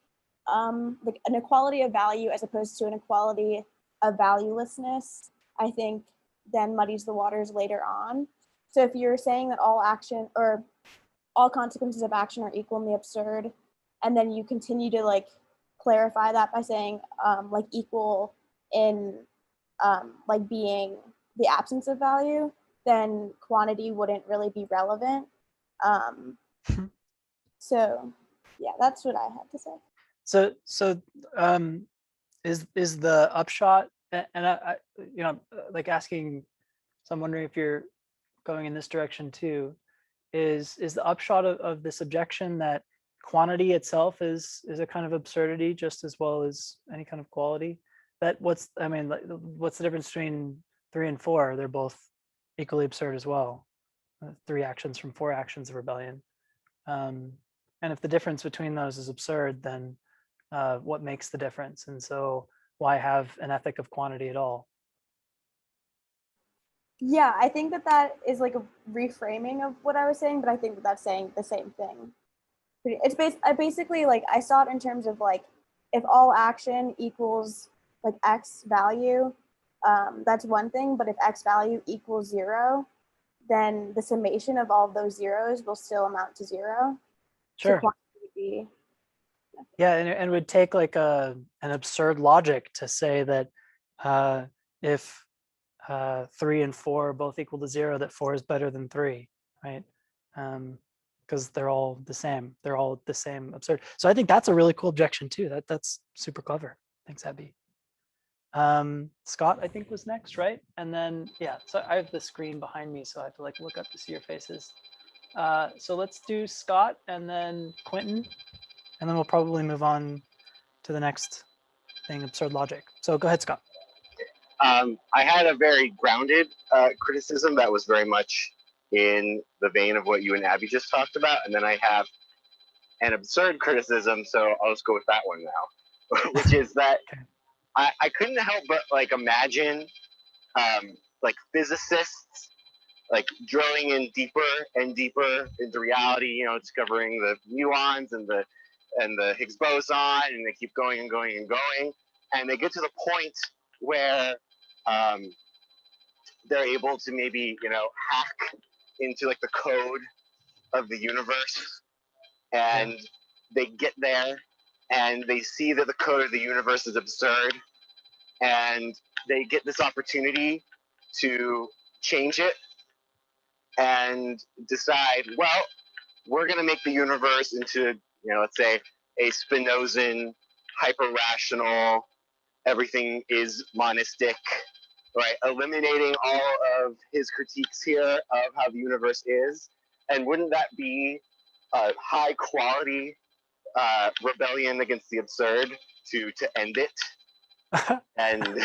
like an equality of value as opposed to an equality of valuelessness, I think then muddies the waters later on. So if you're saying that all action or all consequences of action are equal in the absurd, and then you continue to like clarify that by saying like equal in like being the absence of value, then quantity wouldn't really be relevant. So yeah, that's what I had to say. So is the upshot, and I like asking, so I'm wondering if you're going in this direction too, is the upshot of this objection that quantity itself is a kind of absurdity just as well as any kind of quality? That what's the difference between 3 and 4? They're both equally absurd as well. 3 actions from 4 actions of rebellion. And if the difference between those is absurd, then what makes the difference? And so why have an ethic of quantity at all? Yeah, I think that is like a reframing of what I was saying, but I think that's saying the same thing. I basically like I saw it in terms of like if all action equals like X value, that's one thing. But if X value equals 0, then the summation of all of those zeros will still amount to 0. Sure. So quantity would be, Yeah, and it would take like an absurd logic to say that if 3 and 4 are both equal to 0, that 4 is better than 3, right? Because they're all the same. They're all the same absurd. So I think that's a really cool objection too. That's super clever. Thanks, Abby. Scott, I think, was next, right? And then yeah, so I have the screen behind me, so I have to like look up to see your faces. So let's do Scott and then Quentin, and then we'll probably move on to the next thing, absurd logic. So go ahead, Scott. I had a very grounded criticism that was very much in the vein of what you and Abby just talked about, and then I have an absurd criticism, so I'll just go with that one now, which is that Okay. I couldn't help but like imagine like physicists like drilling in deeper and deeper into reality, you know, discovering the muons and the Higgs boson, and they keep going and going and going, and they get to the point where they're able to maybe, you know, hack into like the code of the universe, and they get there and they see that the code of the universe is absurd, and they get this opportunity to change it and decide, well, we're going to make the universe into, you know, let's say a Spinozan, hyper-rational, everything is monistic, right? Eliminating all of his critiques here of how the universe is. And wouldn't that be a high quality rebellion against the absurd to end it? And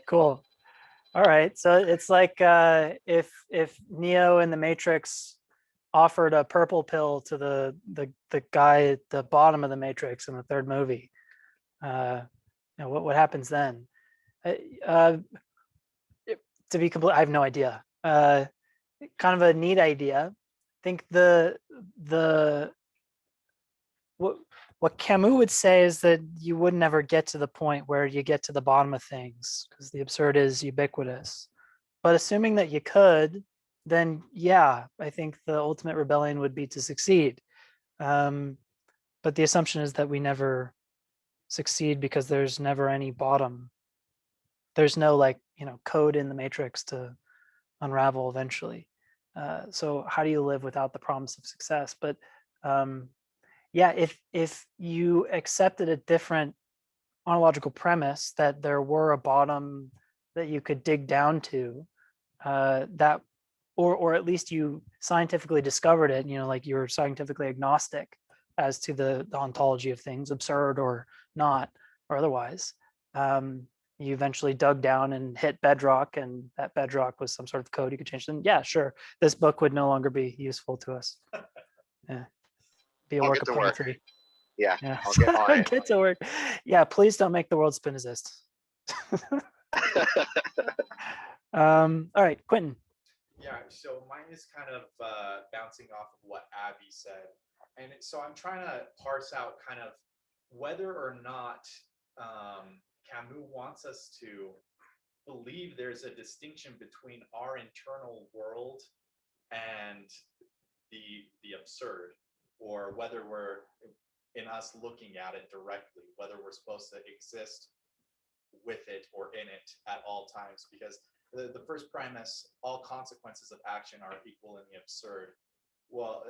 Cool. All right. So it's like if Neo in the Matrix offered a purple pill to the guy at the bottom of the Matrix in the third movie, what happens then? To be complete, I have no idea. Kind of a neat idea. I think what Camus would say is that you would never get to the point where you get to the bottom of things because the absurd is ubiquitous. But assuming that you could, then yeah, I think the ultimate rebellion would be to succeed. But the assumption is that we never succeed because there's never any bottom. There's no code in the matrix to unravel eventually. So how do you live without the promise of success? But yeah, if you accepted a different ontological premise that there were a bottom that you could dig down to, that or at least you scientifically discovered it, like you're scientifically agnostic as to the ontology of things, absurd or not, or otherwise. You eventually dug down and hit bedrock, and that bedrock was some sort of code you could change. Then yeah, sure, this book would no longer be useful to us. Yeah, be a I'll work get of to work. poetry. Yeah, Yeah, I'll get on it. get to work. Yeah, please don't make the world spinozist. All right, Quentin. Yeah, so mine is kind of bouncing off of what Abby said. And so I'm trying to parse out kind of whether or not Camus wants us to believe there's a distinction between our internal world and the absurd, or whether we're in us looking at it directly, whether we're supposed to exist with it or in it at all times, because the first premise, all consequences of action are equal in the absurd. Well,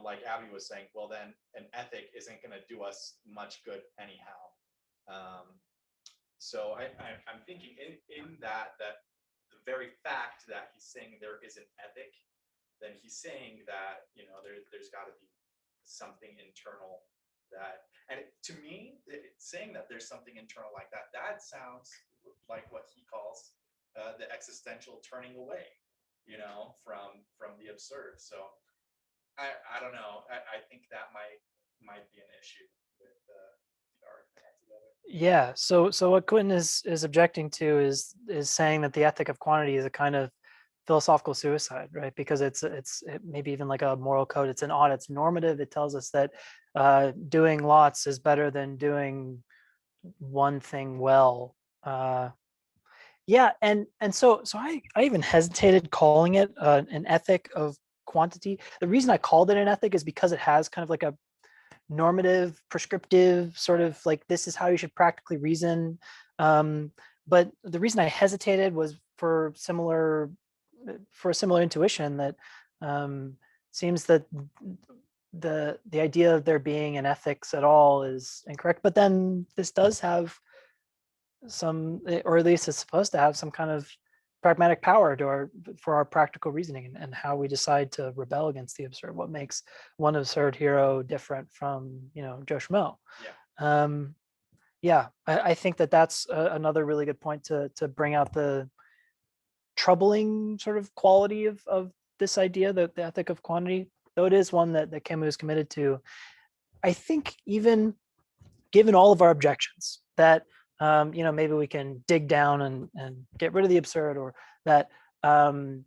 like Abby was saying, well, then an ethic isn't going to do us much good anyhow. So I'm thinking in that the very fact that he's saying there is an ethic, then he's saying that, there's got to be something internal that, and to me, saying that there's something internal like that, that sounds like what he calls the existential turning away, from the absurd. So I don't know. I think that might be an issue with the argument altogether. Yeah. So what Quentin is objecting to is saying that the ethic of quantity is a kind of philosophical suicide, right? Because it's maybe even like a moral code. It's an odd. It's normative. It tells us that doing lots is better than doing one thing well. Yeah, and so I even hesitated calling it an ethic of quantity. The reason I called it an ethic is because it has kind of like a normative, prescriptive sort of like, this is how you should practically reason. But the reason I hesitated was for a similar intuition that seems that the idea of there being an ethics at all is incorrect. But then this does have some, or at least it's supposed to have some kind of pragmatic power for our practical reasoning and how we decide to rebel against the absurd. What makes one absurd hero different from Joe Schmo? Yeah. I think that's another really good point to bring out the troubling sort of quality of this idea, the ethic of quantity, though it is one that Camus is committed to. I think even given all of our objections that maybe we can dig down and get rid of the absurd, or that even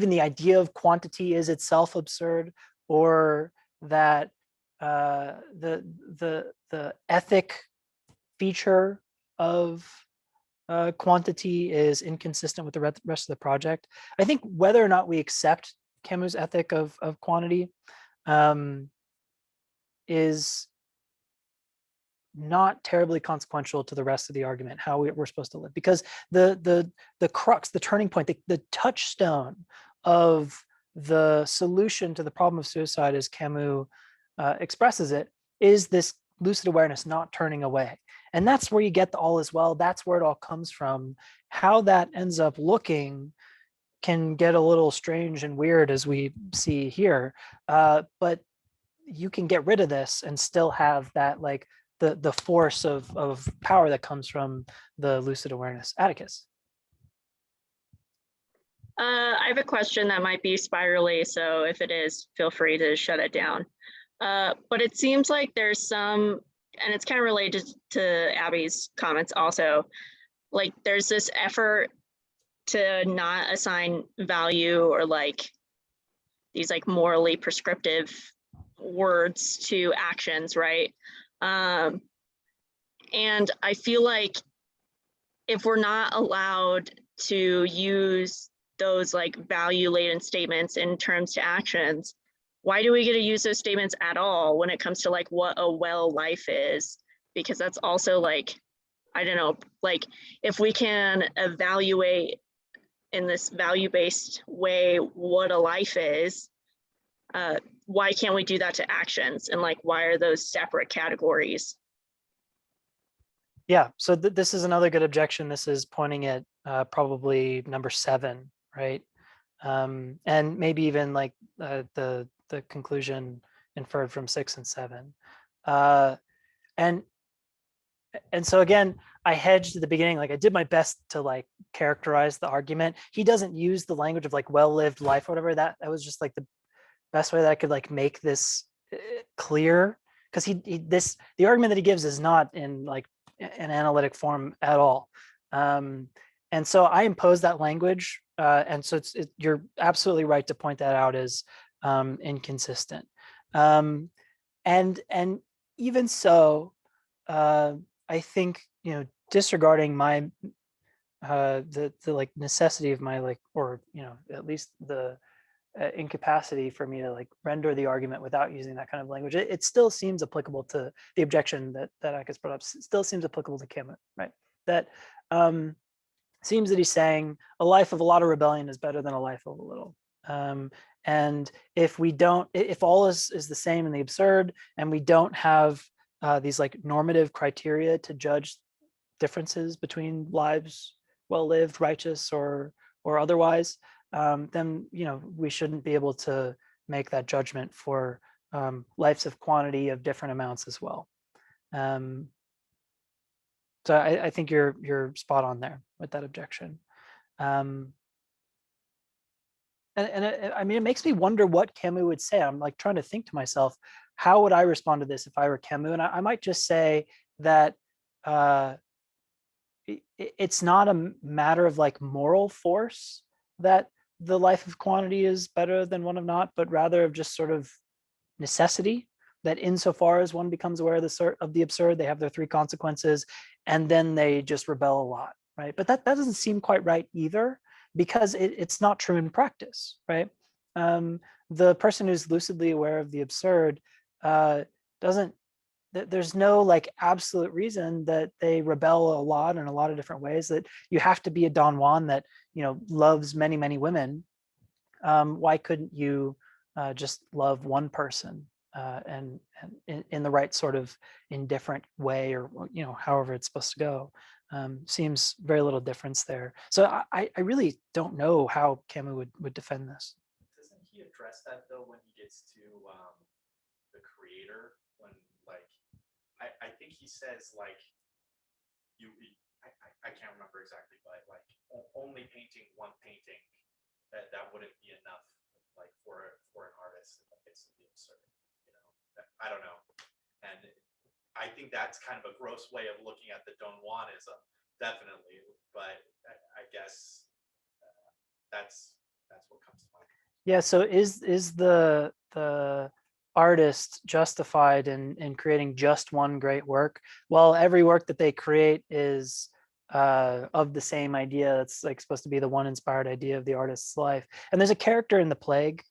the idea of quantity is itself absurd, or that the ethic feature of quantity is inconsistent with the rest of the project. I think whether or not we accept Camus' ethic of quantity is not terribly consequential to the rest of the argument, how we're supposed to live, because the crux, the turning point, the touchstone of the solution to the problem of suicide, as Camus expresses it, is this lucid awareness, not turning away. And that's where you get the all is well. That's where it all comes from. How that ends up looking can get a little strange and weird, as we see here. But you can get rid of this and still have that, like, the force of power that comes from the lucid awareness. Atticus. I have a question that might be spirally, so if it is, feel free to shut it down. But it seems like there's some, and it's kind of related to Abby's comments also, like there's this effort to not assign value or like these like morally prescriptive words to actions, right? And I feel like if we're not allowed to use those like value laden statements in terms to actions, why do we get to use those statements at all when it comes to like what a well life is? Because that's also like, I don't know, like if we can evaluate in this value-based way what a life is, why can't we do that to actions? And like, why are those separate categories? Yeah, so this is another good objection. This is pointing at probably number 7, right? And maybe even like the conclusion inferred from 6 and 7. And so again, I hedged at the beginning, like I did my best to like characterize the argument. He doesn't use the language of like well-lived life or whatever. That was just like the best way that I could like make this clear, because the argument that he gives is not in like an analytic form at all. And so I imposed that language, and so you're absolutely right to point that out as inconsistent. And even so, I think, you know, disregarding my the like necessity of my like, or you know, at least the incapacity for me to like render the argument without using that kind of language, it still seems applicable to the objection that I brought up. Still seems applicable to Camus, right? That seems that he's saying a life of a lot of rebellion is better than a life of a little. And if all is the same in the absurd, and we don't have these like normative criteria to judge differences between lives well lived, righteous, or otherwise, then you know we shouldn't be able to make that judgment for lives of quantity of different amounts as well. So I think you're spot on there with that objection. And I mean, it makes me wonder what Camus would say. I'm like trying to think to myself, how would I respond to this if I were Camus? And I might just say that it's not a matter of like moral force that the life of quantity is better than one of not, but rather of just sort of necessity, that insofar as one becomes aware of the absurd, they have their 3 consequences, and then they just rebel a lot, right? But that doesn't seem quite right either, because it's not true in practice, right? The person who's lucidly aware of the absurd there's no like absolute reason that they rebel a lot in a lot of different ways, that you have to be a Don Juan that, you know, loves many, many women. Why couldn't you just love one person and in the right sort of indifferent way, or you know, however it's supposed to go? Seems very little difference there. So I really don't know how Camus would defend this. Doesn't he address that though when he gets to the creator? When like I think he says like I can't remember exactly, but like only painting one painting that wouldn't be enough like for an artist. It's the absurd, you know. I don't know, and I think that's kind of a gross way of looking at the Don Juanism, definitely. But I guess that's what comes to mind. Yeah. So is the artist justified in creating just one great work? Well, every work that they create is of the same idea. That's like supposed to be the one inspired idea of the artist's life. And there's a character in The Plague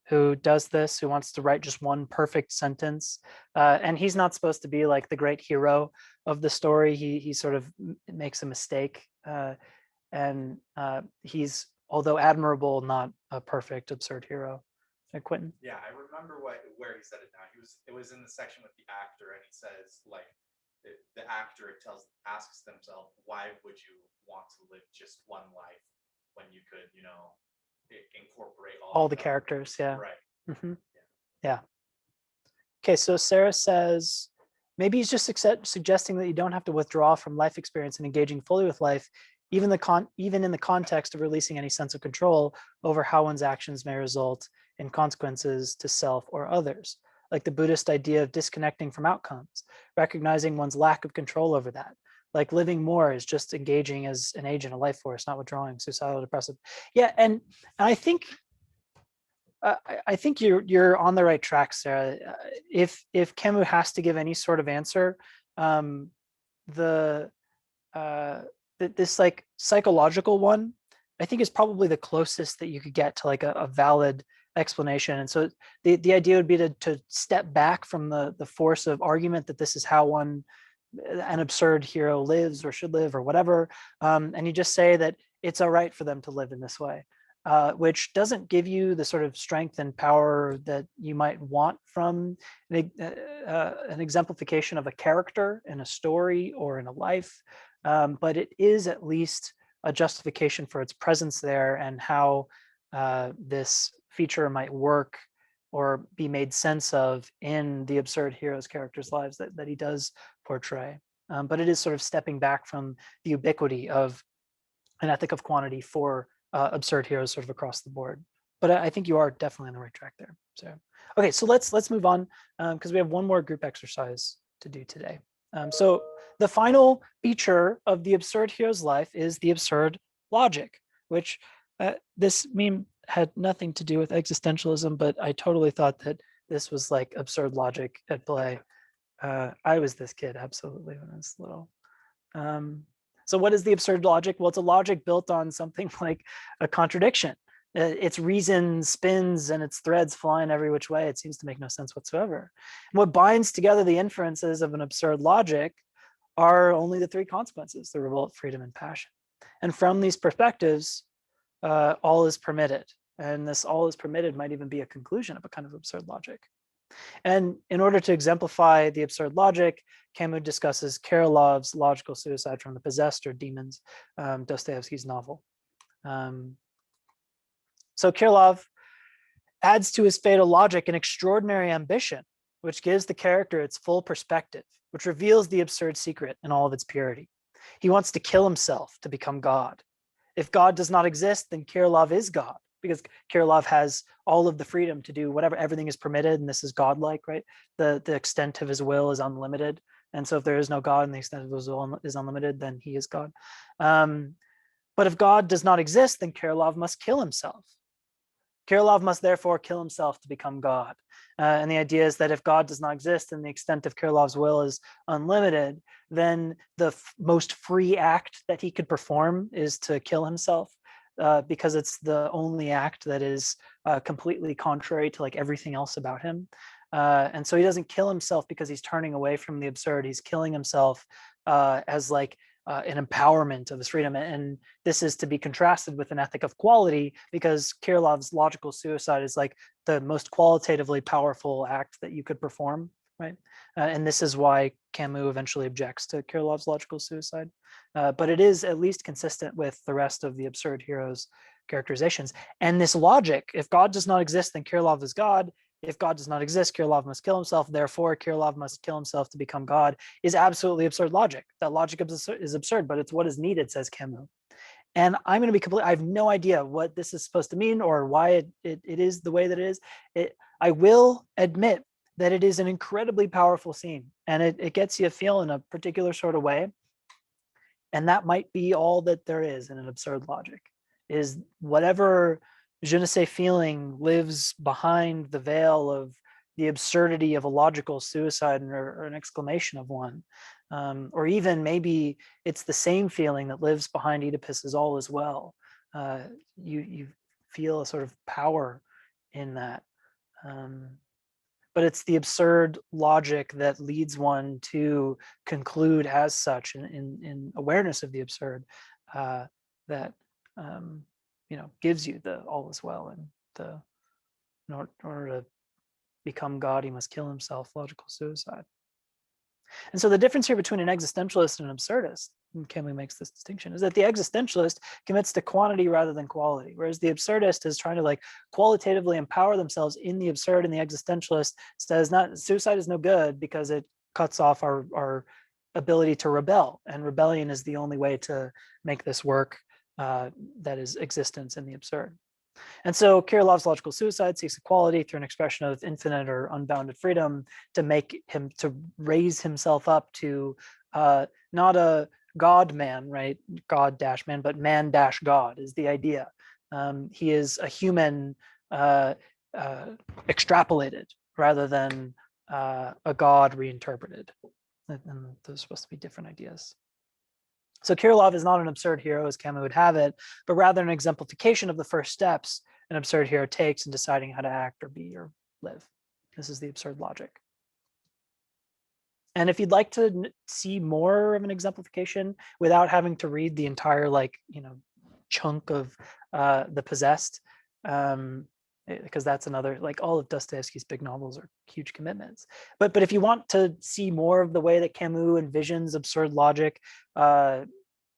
who does this, who wants to write just one perfect sentence, and he's not supposed to be like the great hero of the story. He sort of makes a mistake, and he's, although admirable, not a perfect absurd hero. Quentin? Yeah, I remember where he said it now. It was in the section with the actor, and he says like the actor asks themselves, why would you want to live just one life when you could, you know, incorporate all the characters? Yeah. Right. Mm-hmm. Yeah. Okay, so Sarah says maybe he's just suggesting that you don't have to withdraw from life experience and engaging fully with life even in the context of releasing any sense of control over how one's actions may result in consequences to self or others, like the Buddhist idea of disconnecting from outcomes, recognizing one's lack of control over that. Like living more is just engaging as an agent, a life force, not withdrawing, suicidal, depressive. Yeah, and I think you're on the right track, Sarah. If Camus has to give any sort of answer, this like psychological one, I think is probably the closest that you could get to like a valid explanation. And so the idea would be to step back from the force of argument that this is how an absurd hero lives or should live or whatever, and you just say that it's all right for them to live in this way, which doesn't give you the sort of strength and power that you might want from an exemplification of a character in a story or in a life, but it is at least a justification for its presence there and how this feature might work or be made sense of in the absurd hero's characters' lives that he does portray. But it is sort of stepping back from the ubiquity of an ethic of quantity for absurd heroes sort of across the board. But I think you are definitely on the right track there. So, okay, so let's move on because we have one more group exercise to do today. So the final feature of the absurd hero's life is the absurd logic, which this meme had nothing to do with existentialism, but I totally thought that this was like absurd logic at play. I was this kid, absolutely, when I was little. So what is the absurd logic? Well, it's a logic built on something like a contradiction. Its reason spins and its threads fly in every which way. It seems to make no sense whatsoever. And what binds together the inferences of an absurd logic are only the three consequences: the revolt, freedom, and passion. And from these perspectives, all is permitted. And this all is permitted might even be a conclusion of a kind of absurd logic. And in order to exemplify the absurd logic, Camus discusses Kirillov's logical suicide from the possessed or demons, Dostoevsky's novel. So Kirillov adds to his fatal logic an extraordinary ambition, which gives the character its full perspective, which reveals the absurd secret in all of its purity. He wants to kill himself to become God. If God does not exist, then Kirillov is God, because Kirillov has all of the freedom to do whatever, everything is permitted, and this is godlike, right? The extent of his will is unlimited. And so if there is no God and the extent of his will is unlimited, then he is God. But if God does not exist, then Kirillov must kill himself. Kirillov must therefore kill himself to become God. And the idea is that if God does not exist and the extent of Kirillov's will is unlimited, then the most free act that he could perform is to kill himself, because it's the only act that is completely contrary to like everything else about him. And so he doesn't kill himself because he's turning away from the absurd. He's killing himself as like an empowerment of his freedom. And this is to be contrasted with an ethic of quality, because Kirillov's logical suicide is like the most qualitatively powerful act that you could perform, right? And this is why Camus eventually objects to Kirillov's logical suicide. But it is at least consistent with the rest of the absurd hero's characterizations. And this logic, if God does not exist, then Kirillov is God. If God does not exist, Kirillov must kill himself. Therefore, Kirillov must kill himself to become God, is absolutely absurd logic. That logic is absurd, but it's what is needed, says Camus. And I'm going to be completely, I have no idea what this is supposed to mean or why it is the way that it is. I will admit that it is an incredibly powerful scene, and it gets you a feel in a particular sort of way. And that might be all that there is in an absurd logic, is whatever je ne sais feeling lives behind the veil of the absurdity of a logical suicide or an exclamation of one. Or even maybe it's the same feeling that lives behind Oedipus's all as well. You feel a sort of power in that. But it's the absurd logic that leads one to conclude as such in awareness of the absurd, that gives you the all is well, and in order to become God, he must kill himself, logical suicide. And so the difference here between an existentialist and an absurdist, and Camus makes this distinction, is that the existentialist commits to quantity rather than quality, whereas the absurdist is trying to like qualitatively empower themselves in the absurd, and the existentialist says suicide is no good because it cuts off our ability to rebel, and rebellion is the only way to make this work, that is existence in the absurd. And so Kirilov's logical suicide seeks equality through an expression of infinite or unbounded freedom to make him, to raise himself up to not a God man, right? God dash man, but man dash God is the idea. He is a human extrapolated rather than a God reinterpreted. And those are supposed to be different ideas. So Kirilov is not an absurd hero as Camus would have it, but rather an exemplification of the first steps an absurd hero takes in deciding how to act or be or live. This is the absurd logic. And if you'd like to see more of an exemplification without having to read the entire chunk of The Possessed, because that's another, all of Dostoevsky's big novels are huge commitments. But if you want to see more of the way that Camus envisions absurd logic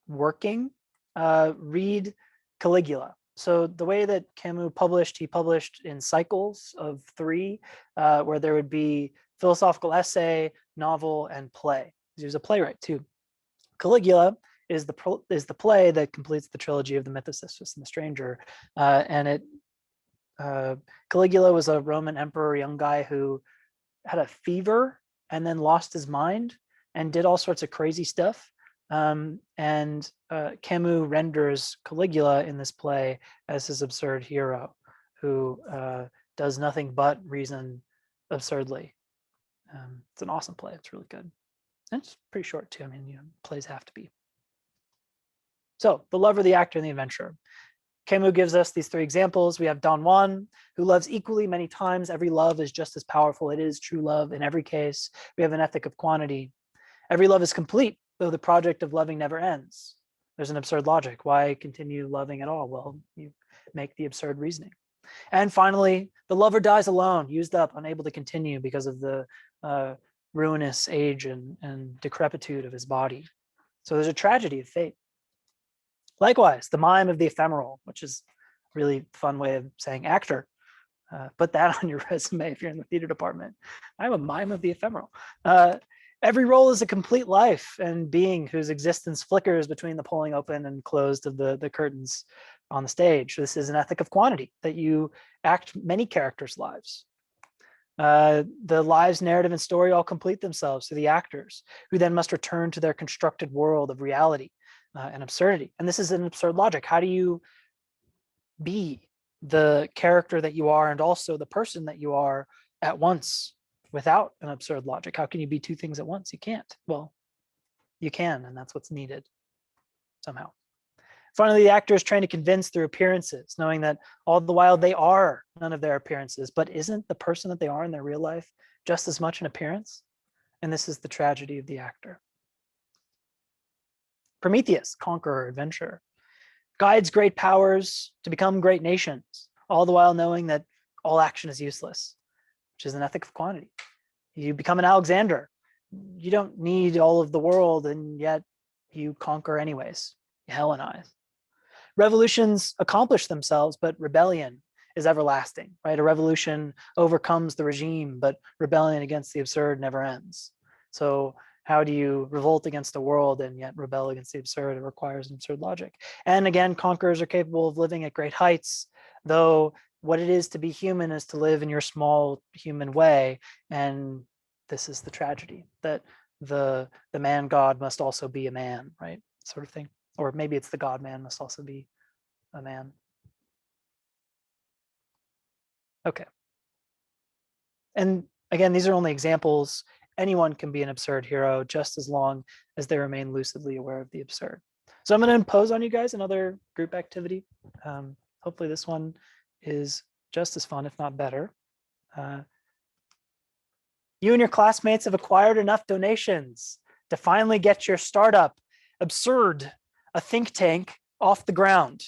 working, read Caligula. So the way that Camus published, he published in cycles of 3, where there would be philosophical essay, novel, and play. He was a playwright too. Caligula is the play that completes the trilogy of the myth of Sisyphus and the Stranger, Caligula was a Roman emperor, young guy who had a fever and then lost his mind and did all sorts of crazy stuff. Camus renders Caligula in this play as his absurd hero who does nothing but reason absurdly. It's an awesome play. It's really good. And it's pretty short too. I mean, plays have to be. So the lover, the actor, and the adventurer. Camus gives us these 3 examples. We have Don Juan, who loves equally many times. Every love is just as powerful. It is true love in every case. We have an ethic of quantity. Every love is complete, though the project of loving never ends. There's an absurd logic. Why continue loving at all? Well, you make the absurd reasoning. And finally, the lover dies alone, used up, unable to continue because of the ruinous age and decrepitude of his body. So there's a tragedy of fate. Likewise, the mime of the ephemeral, which is a really fun way of saying actor. Put that on your resume if you're in the theater department. I'm a mime of the ephemeral. Every role is a complete life and being whose existence flickers between the pulling open and closed of the curtains on the stage. This is an ethic of quantity, that you act many characters' lives. The lives, narrative, and story all complete themselves to the actors, who then must return to their constructed world of reality and absurdity. And this is an absurd logic. How do you be the character that you are and also the person that you are at once without an absurd logic? How can you be 2 things at once? You can't. Well, you can, and that's what's needed somehow. Finally, the actor is trying to convince through appearances, knowing that all the while they are none of their appearances, but isn't the person that they are in their real life just as much an appearance? And this is the tragedy of the actor. Prometheus, conqueror, adventurer, guides great powers to become great nations, all the while knowing that all action is useless, which is an ethic of quantity. You become an Alexander. You don't need all of the world, and yet you conquer anyways. You Hellenize. Revolutions accomplish themselves, but rebellion is everlasting, right? A revolution overcomes the regime, but rebellion against the absurd never ends. So how do you revolt against the world and yet rebel against the absurd? It requires an absurd logic. And again, conquerors are capable of living at great heights, though what it is to be human is to live in your small human way. And this is the tragedy, that the man God must also be a man, right? Sort of thing. Or maybe it's the God man must also be a man. Okay. And again, these are only examples. Anyone can be an absurd hero just as long as they remain lucidly aware of the absurd. So I'm going to impose on you guys another group activity. Hopefully this one is just as fun, if not better. You and your classmates have acquired enough donations to finally get your startup, Absurd, a think tank, off the ground.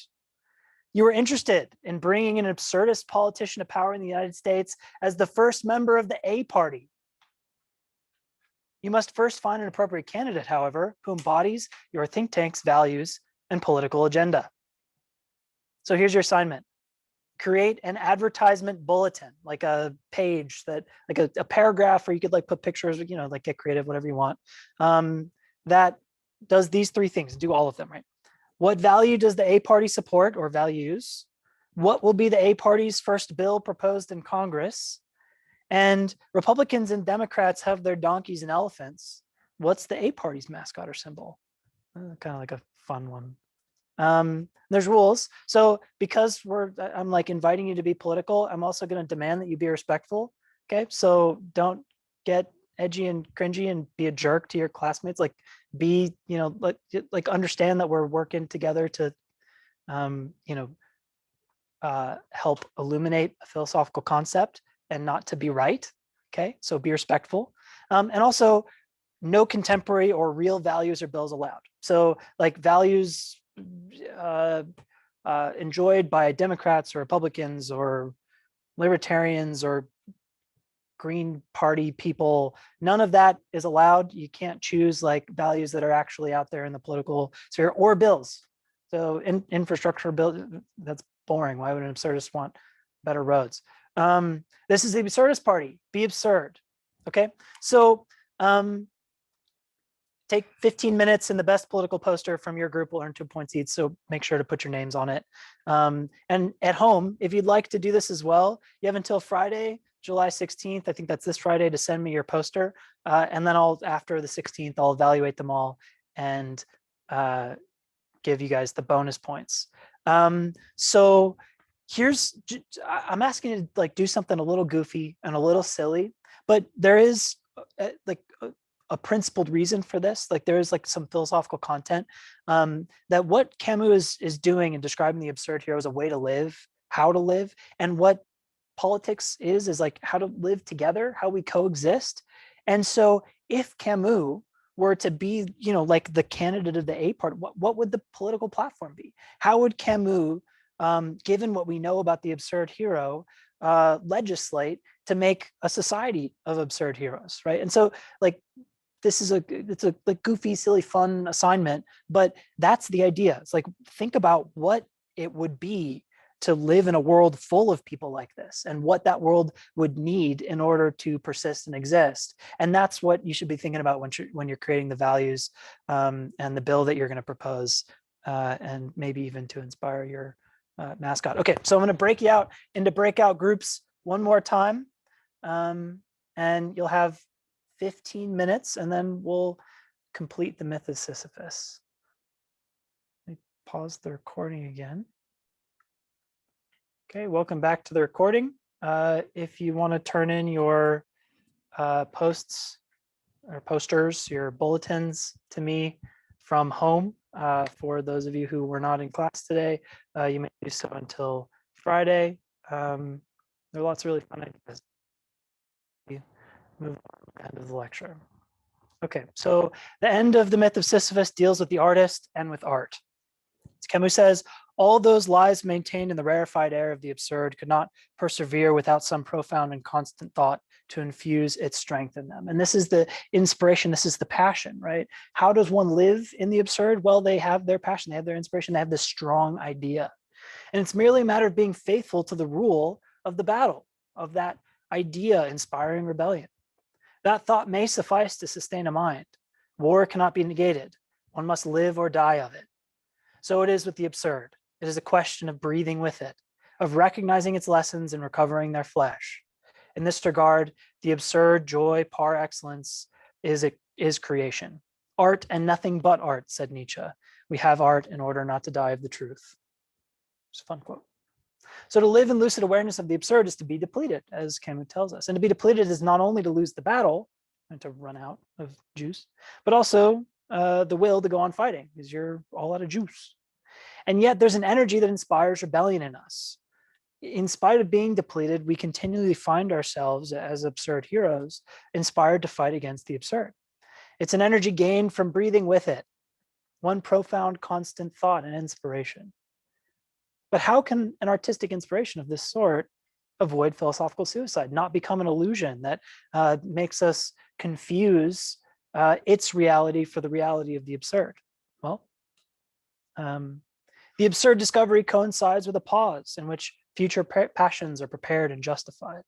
You were interested in bringing an absurdist politician to power in the United States as the first member of the A party. You must first find an appropriate candidate, however, who embodies your think tank's values and political agenda. So here's your assignment. Create an advertisement bulletin, like a page that, like a paragraph where you could like put pictures, like get creative, whatever you want, that does these three things, do all of them, right? What value does the A party support or values? What will be the A party's first bill proposed in Congress? And Republicans and Democrats have their donkeys and elephants. What's the A party's mascot or symbol? Kind of like a fun one. There's rules. So because I'm like inviting you to be political, I'm also going to demand that you be respectful. Okay. So don't get edgy and cringy and be a jerk to your classmates. Like be, like understand that we're working together to, help illuminate a philosophical concept and not to be right. Okay. So be respectful. And also no contemporary or real values or bills allowed. So like values enjoyed by Democrats or Republicans or libertarians or Green Party people, none of that is allowed. You can't choose like values that are actually out there in the political sphere or bills. So infrastructure bill, that's boring. Why would an absurdist want better roads? This is the absurdist party. Be absurd. Okay. So take 15 minutes and the best political poster from your group will earn 2 points each. So make sure to put your names on it. And at home, if you'd like to do this as well, you have until Friday, July 16th. I think that's this Friday to send me your poster. And then after the 16th, I'll evaluate them all and give you guys the bonus points. So I'm asking you to like do something a little goofy and a little silly, but there is a principled reason for this. Like there is like some philosophical content that what Camus is doing and describing the absurd hero as a way to live, how to live, and what politics is like how to live together, how we coexist. And so if Camus were to be, like the candidate of the A party, what would the political platform be? How would Camus, given what we know about the absurd hero, legislate to make a society of absurd heroes, right? And so like, it's a like goofy, silly, fun assignment, but that's the idea. It's like, think about what it would be to live in a world full of people like this and what that world would need in order to persist and exist. And that's what you should be thinking about when you're creating the values and the bill that you're going to propose and maybe even to inspire your mascot. Okay, so I'm going to break you out into breakout groups one more time and you'll have 15 minutes and then we'll complete the myth of Sisyphus. Let me pause the recording again. Okay, welcome back to the recording. If you want to turn in your posts or posters, your bulletins to me from home, for those of you who were not in class today, you may do so until Friday. There are lots of really fun ideas. Move on to the end of the lecture. Okay, so the end of the myth of Sisyphus deals with the artist and with art. As Camus says, all those lives maintained in the rarefied air of the absurd could not persevere without some profound and constant thought to infuse its strength in them. And this is the inspiration, this is the passion, right? How does one live in the absurd? Well, they have their passion, they have their inspiration, they have this strong idea. And it's merely a matter of being faithful to the rule of the battle, of that idea inspiring rebellion. That thought may suffice to sustain a mind. War cannot be negated. One must live or die of it. So it is with the absurd. It is a question of breathing with it, of recognizing its lessons and recovering their flesh. In this regard, the absurd joy par excellence is creation. Art and nothing but art, said Nietzsche. We have art in order not to die of the truth. It's a fun quote. So to live in lucid awareness of the absurd is to be depleted, as Camus tells us. And to be depleted is not only to lose the battle and to run out of juice, but also the will to go on fighting because you're all out of juice. And yet there's an energy that inspires rebellion in us. In spite of being depleted, we continually find ourselves as absurd heroes, inspired to fight against the absurd. It's an energy gained from breathing with it, one profound, constant thought and inspiration. But how can an artistic inspiration of this sort avoid philosophical suicide, not become an illusion that makes us confuse its reality for the reality of the absurd? Well, the absurd discovery coincides with a pause in which future passions are prepared and justified.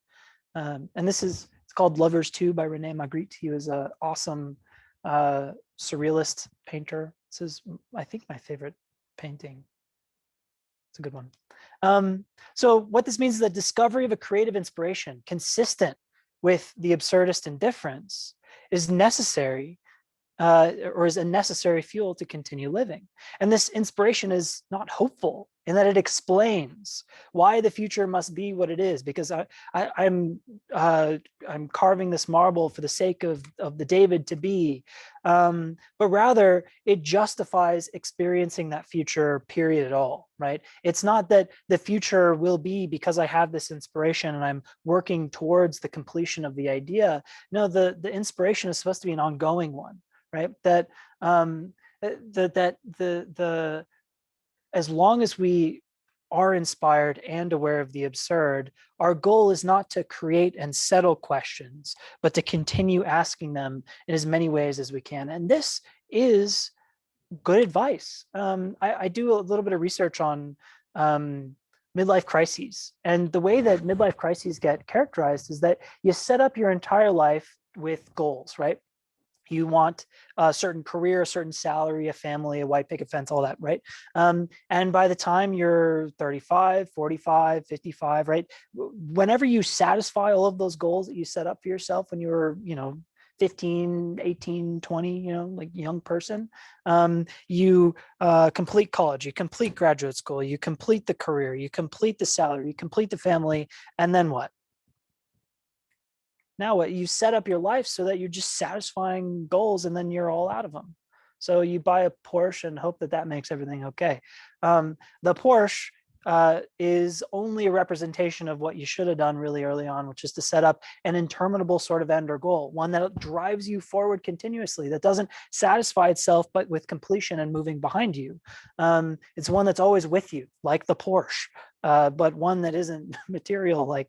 And it's called Lovers 2 by René Magritte. He was an awesome surrealist painter. This is, I think, my favorite painting. It's a good one. So what this means is that discovery of a creative inspiration consistent with the absurdist indifference is necessary, or is a necessary fuel to continue living. And this inspiration is not hopeful in that it explains why the future must be what it is, because I'm carving this marble for the sake of the David to be, but rather it justifies experiencing that future period at all, right? It's not that the future will be because I have this inspiration and I'm working towards the completion of the idea. No, the inspiration is supposed to be an ongoing one, right? That as long as we are inspired and aware of the absurd, our goal is not to create and settle questions, but to continue asking them in as many ways as we can. And this is good advice. I do a little bit of research on midlife crises, and the way that midlife crises get characterized is that you set up your entire life with goals, right? You want a certain career, a certain salary, a family, a white picket fence, all that, right? And by the time you're 35, 45, 55, right? Whenever you satisfy all of those goals that you set up for yourself when you were, 15, 18, 20, like young person, you complete college, you complete graduate school, you complete the career, you complete the salary, you complete the family, and then what? Now what? You set up your life so that you're just satisfying goals and then you're all out of them. So you buy a Porsche and hope that that makes everything okay. The Porsche is only a representation of what you should have done really early on, which is to set up an interminable sort of end or goal, one that drives you forward continuously, that doesn't satisfy itself, but with completion and moving behind you. It's one that's always with you, like the Porsche, but one that isn't material like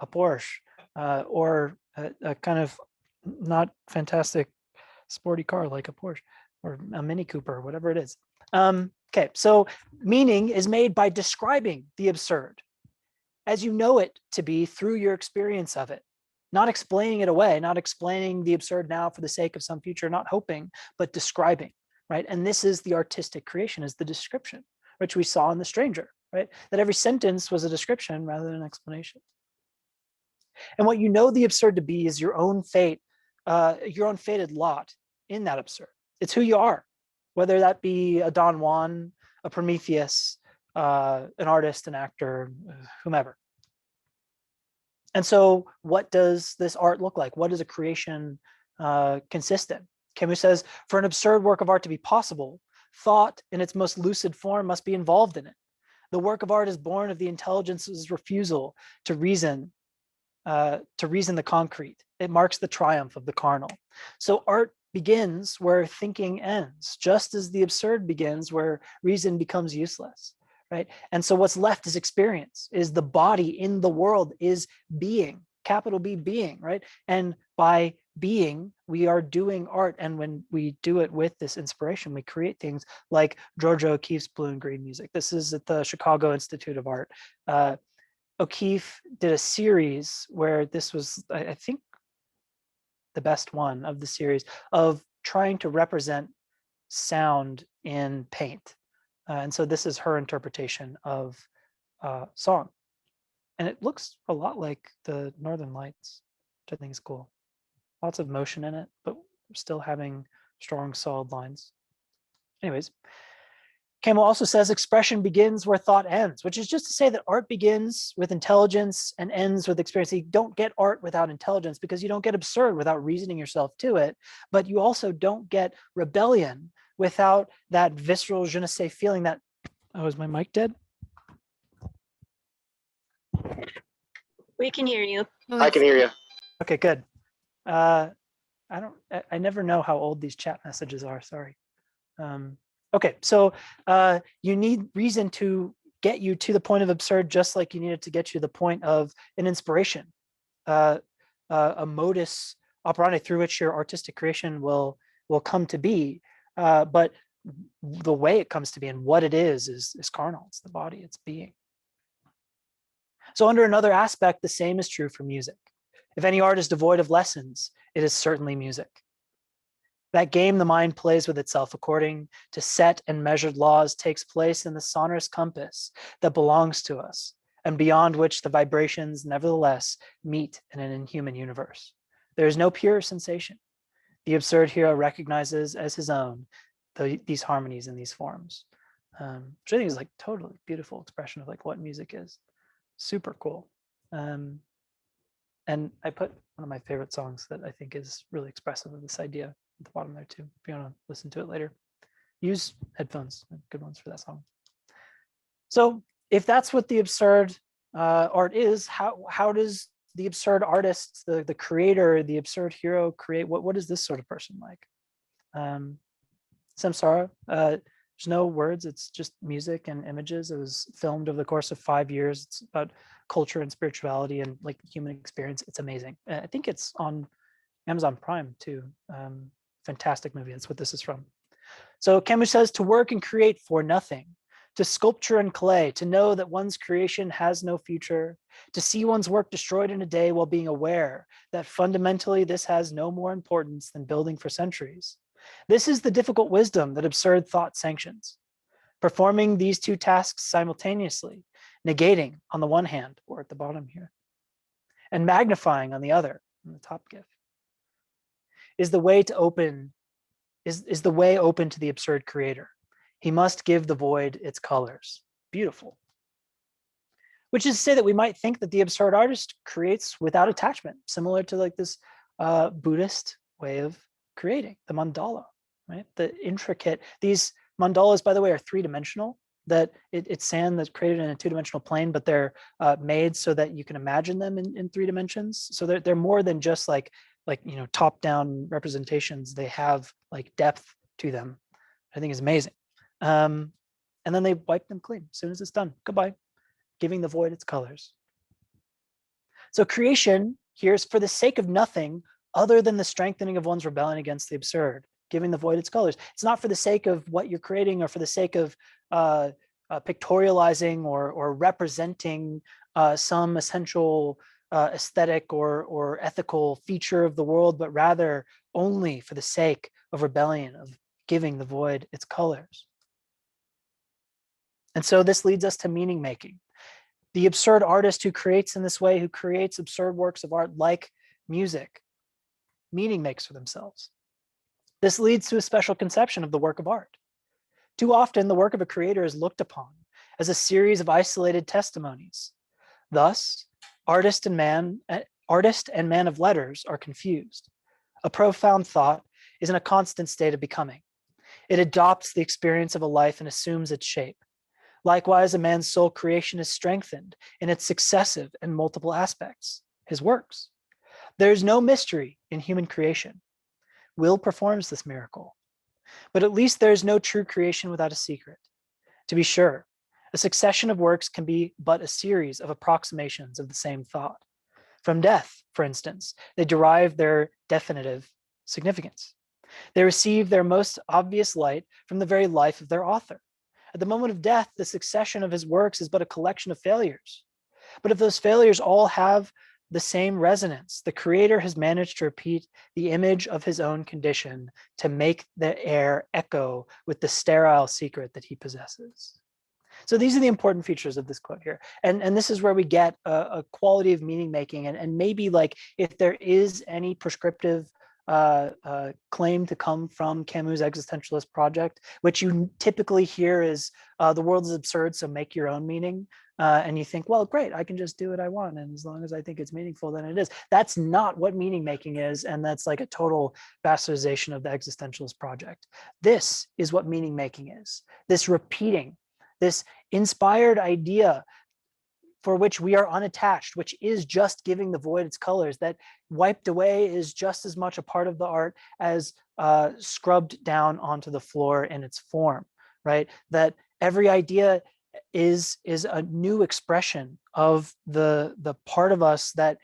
a Porsche, or a kind of not fantastic sporty car like a Porsche or a Mini Cooper, whatever it is. Okay, so meaning is made by describing the absurd as you know it to be through your experience of it, not explaining it away, not explaining the absurd now for the sake of some future, not hoping, but describing, right? And this is the artistic creation, is the description, which we saw in The Stranger, right? That every sentence was a description rather than an explanation. And what you know the absurd to be is your own fate, your own fated lot in that absurd. It's who you are, whether that be a Don Juan, a Prometheus, an artist, an actor, whomever. And so what does this art look like? What does a creation consist in? Camus says, for an absurd work of art to be possible, thought in its most lucid form must be involved in it. The work of art is born of the intelligence's refusal to reason the concrete. It marks the triumph of the carnal. So art begins where thinking ends, just as the absurd begins where reason becomes useless, right? And so what's left is experience, is the body in the world, is being, capital B, being, right? And by being, we are doing art. And when we do it with this inspiration, we create things like Georgia O'Keeffe's Blue and Green music. This is at the Chicago Institute of Art. O'Keeffe did a series where this was, I think, the best one of the series, of trying to represent sound in paint. And so this is her interpretation of song. And it looks a lot like the Northern Lights, which I think is cool. Lots of motion in it, but still having strong, solid lines. Anyways, Camus also says expression begins where thought ends, which is just to say that art begins with intelligence and ends with experience. You don't get art without intelligence, because you don't get absurd without reasoning yourself to it, but you also don't get rebellion without that visceral je ne sais feeling that, oh, is my mic dead? We can hear you. I can hear you. Okay, good. I never know how old these chat messages are, sorry. Okay, so you need reason to get you to the point of absurd, just like you needed to get you to the point of an inspiration, a modus operandi through which your artistic creation will come to be. But the way it comes to be and what it is carnal. It's the body, it's being. So under another aspect, the same is true for music. If any art is devoid of lessons, it is certainly music. That game the mind plays with itself according to set and measured laws takes place in the sonorous compass that belongs to us, and beyond which the vibrations nevertheless meet in an inhuman universe. There is no pure sensation. The absurd hero recognizes as his own these harmonies and these forms, which I think is like totally beautiful expression of like what music is. Super cool. And I put one of my favorite songs that I think is really expressive of this idea at the bottom there too, if you want to listen to it later. Use headphones, good ones for that song. So if that's what the absurd art is, how does the absurd artist, the creator, the absurd hero create? What is this sort of person like? Samsara, there's no words, it's just music and images. It was filmed over the course of 5 years. It's about culture and spirituality and like human experience. It's amazing. I think it's on Amazon Prime too. Fantastic movie. That's what this is from. So Camus says, to work and create for nothing, to sculpture and clay, to know that one's creation has no future, to see one's work destroyed in a day while being aware that fundamentally this has no more importance than building for centuries. This is the difficult wisdom that absurd thought sanctions. Performing these two tasks simultaneously, negating on the one hand, or at the bottom here, and magnifying on the other, in the top GIF, is the way open to the absurd creator. He must give the void its colors. Beautiful. Which is to say that we might think that the absurd artist creates without attachment, similar to like this Buddhist way of creating, the mandala, right? The intricate, these mandalas, by the way, are three-dimensional, that it's sand that's created in a two-dimensional plane, but they're made so that you can imagine them in 3 dimensions. So they're more than just like top-down representations. They have like depth to them. I think is amazing. And then they wipe them clean as soon as it's done. Goodbye, giving the void its colors. So creation here is for the sake of nothing other than the strengthening of one's rebellion against the absurd, giving the void its colors. It's not for the sake of what you're creating or for the sake of pictorializing or representing some essential aesthetic or ethical feature of the world, but rather only for the sake of rebellion, of giving the void its colors. And so this leads us to meaning making. The absurd artist who creates in this way, who creates absurd works of art like music, meaning makes for themselves. This leads to a special conception of the work of art. Too often, the work of a creator is looked upon as a series of isolated testimonies. Thus, artist and man of letters are confused. A profound thought is in a constant state of becoming. It adopts the experience of a life and assumes its shape. Likewise, a man's sole creation is strengthened in its successive and multiple aspects, his works. There is no mystery in human creation. Will performs this miracle. But at least there is no true creation without a secret. To be sure, a succession of works can be but a series of approximations of the same thought. From death, for instance, they derive their definitive significance. They receive their most obvious light from the very life of their author. At the moment of death, the succession of his works is but a collection of failures. But if those failures all have the same resonance, the creator has managed to repeat the image of his own condition to make the air echo with the sterile secret that he possesses. So these are the important features of this quote here. And this is where we get a quality of meaning making. And maybe like if there is any prescriptive claim to come from Camus' existentialist project, which you typically hear is the world is absurd, so make your own meaning. And you think, well, great, I can just do what I want. And as long as I think it's meaningful, then it is. That's not what meaning making is. And that's like a total bastardization of the existentialist project. This is what meaning making is. This repeating, this inspired idea for which we are unattached, which is just giving the void its colors, that wiped away is just as much a part of the art as scrubbed down onto the floor in its form, right? That every idea is a new expression of the part of us that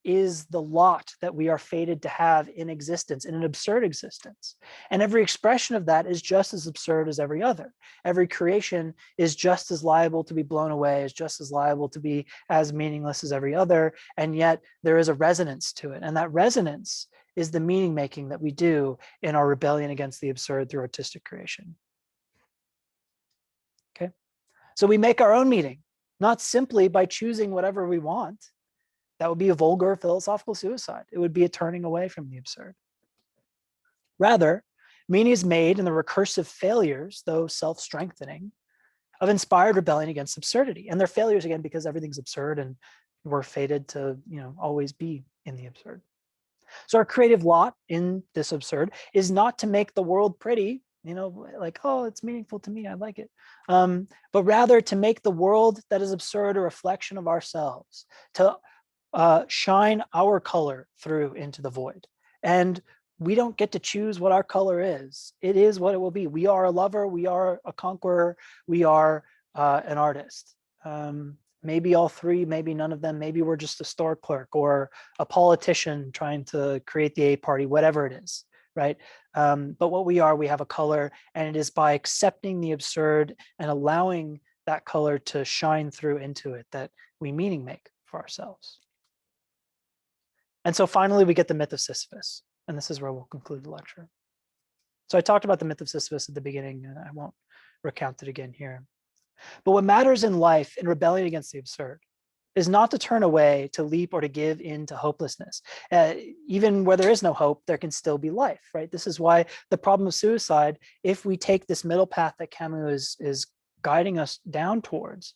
is the lot that we are fated to have in existence, in an absurd existence. And every expression of that is just as absurd as every other. Every creation is just as liable to be blown away, is just as liable to be as meaningless as every other. And yet there is a resonance to it. And that resonance is the meaning making that we do in our rebellion against the absurd through artistic creation. Okay, so we make our own meaning, not simply by choosing whatever we want. That would be a vulgar philosophical suicide. It would be a turning away from the absurd. Rather, meaning is made in the recursive failures, though self-strengthening, of inspired rebellion against absurdity. And they're failures again because everything's absurd and we're fated to, always be in the absurd. So our creative lot in this absurd is not to make the world pretty, like, oh, it's meaningful to me, I like it. But rather to make the world that is absurd a reflection of ourselves, to shine our color through into the void. And we don't get to choose what our color is. It is what it will be. We are a lover, we are a conqueror, we are an artist. Maybe all three, maybe none of them, maybe we're just a store clerk or a politician trying to create the A party, whatever it is, right? But what we are, we have a color, and it is by accepting the absurd and allowing that color to shine through into it that we meaning make for ourselves. And so finally, we get the myth of Sisyphus. And this is where we'll conclude the lecture. So I talked about the myth of Sisyphus at the beginning, and I won't recount it again here. But what matters in life, in rebellion against the absurd, is not to turn away, to leap, or to give in to hopelessness. Even where there is no hope, there can still be life, right? This is why the problem of suicide, if we take this middle path that Camus is guiding us down towards,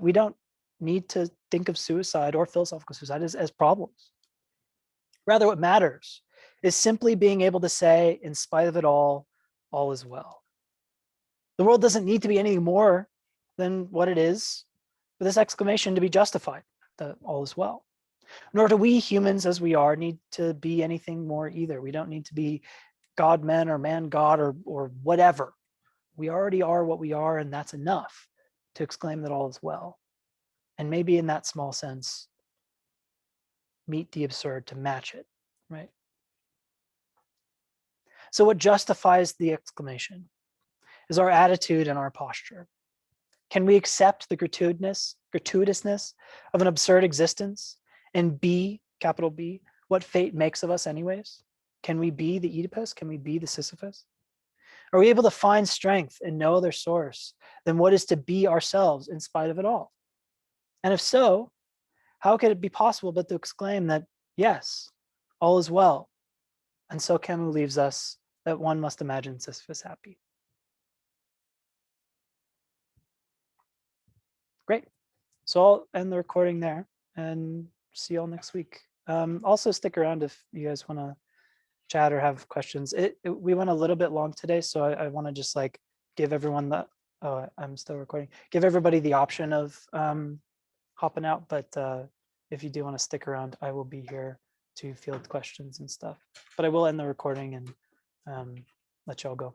we don't need to think of suicide or philosophical suicide as problems. Rather, what matters is simply being able to say, in spite of it all is well. The world doesn't need to be anything more than what it is for this exclamation to be justified, that all is well. Nor do we humans, as we are, need to be anything more either. We don't need to be God men or man God or whatever. We already are what we are, and that's enough to exclaim that all is well. And maybe in that small sense, meet the absurd to match it, right? So what justifies the exclamation is our attitude and our posture. Can we accept the gratuitousness of an absurd existence and be, capital B, what fate makes of us anyways? Can we be the Oedipus? Can we be the Sisyphus? Are we able to find strength in no other source than what is to be ourselves in spite of it all? And if so, how could it be possible but to exclaim that, yes, all is well? And so Camus leaves us that one must imagine Sisyphus happy. Great. So I'll end the recording there and see you all next week. Also stick around if you guys want to chat or have questions. We went a little bit long today, so I want to just like give everyone the, oh, I'm still recording, give everybody the option of hopping out. But if you do want to stick around, I will be here to field questions and stuff. But I will end the recording and let y'all go.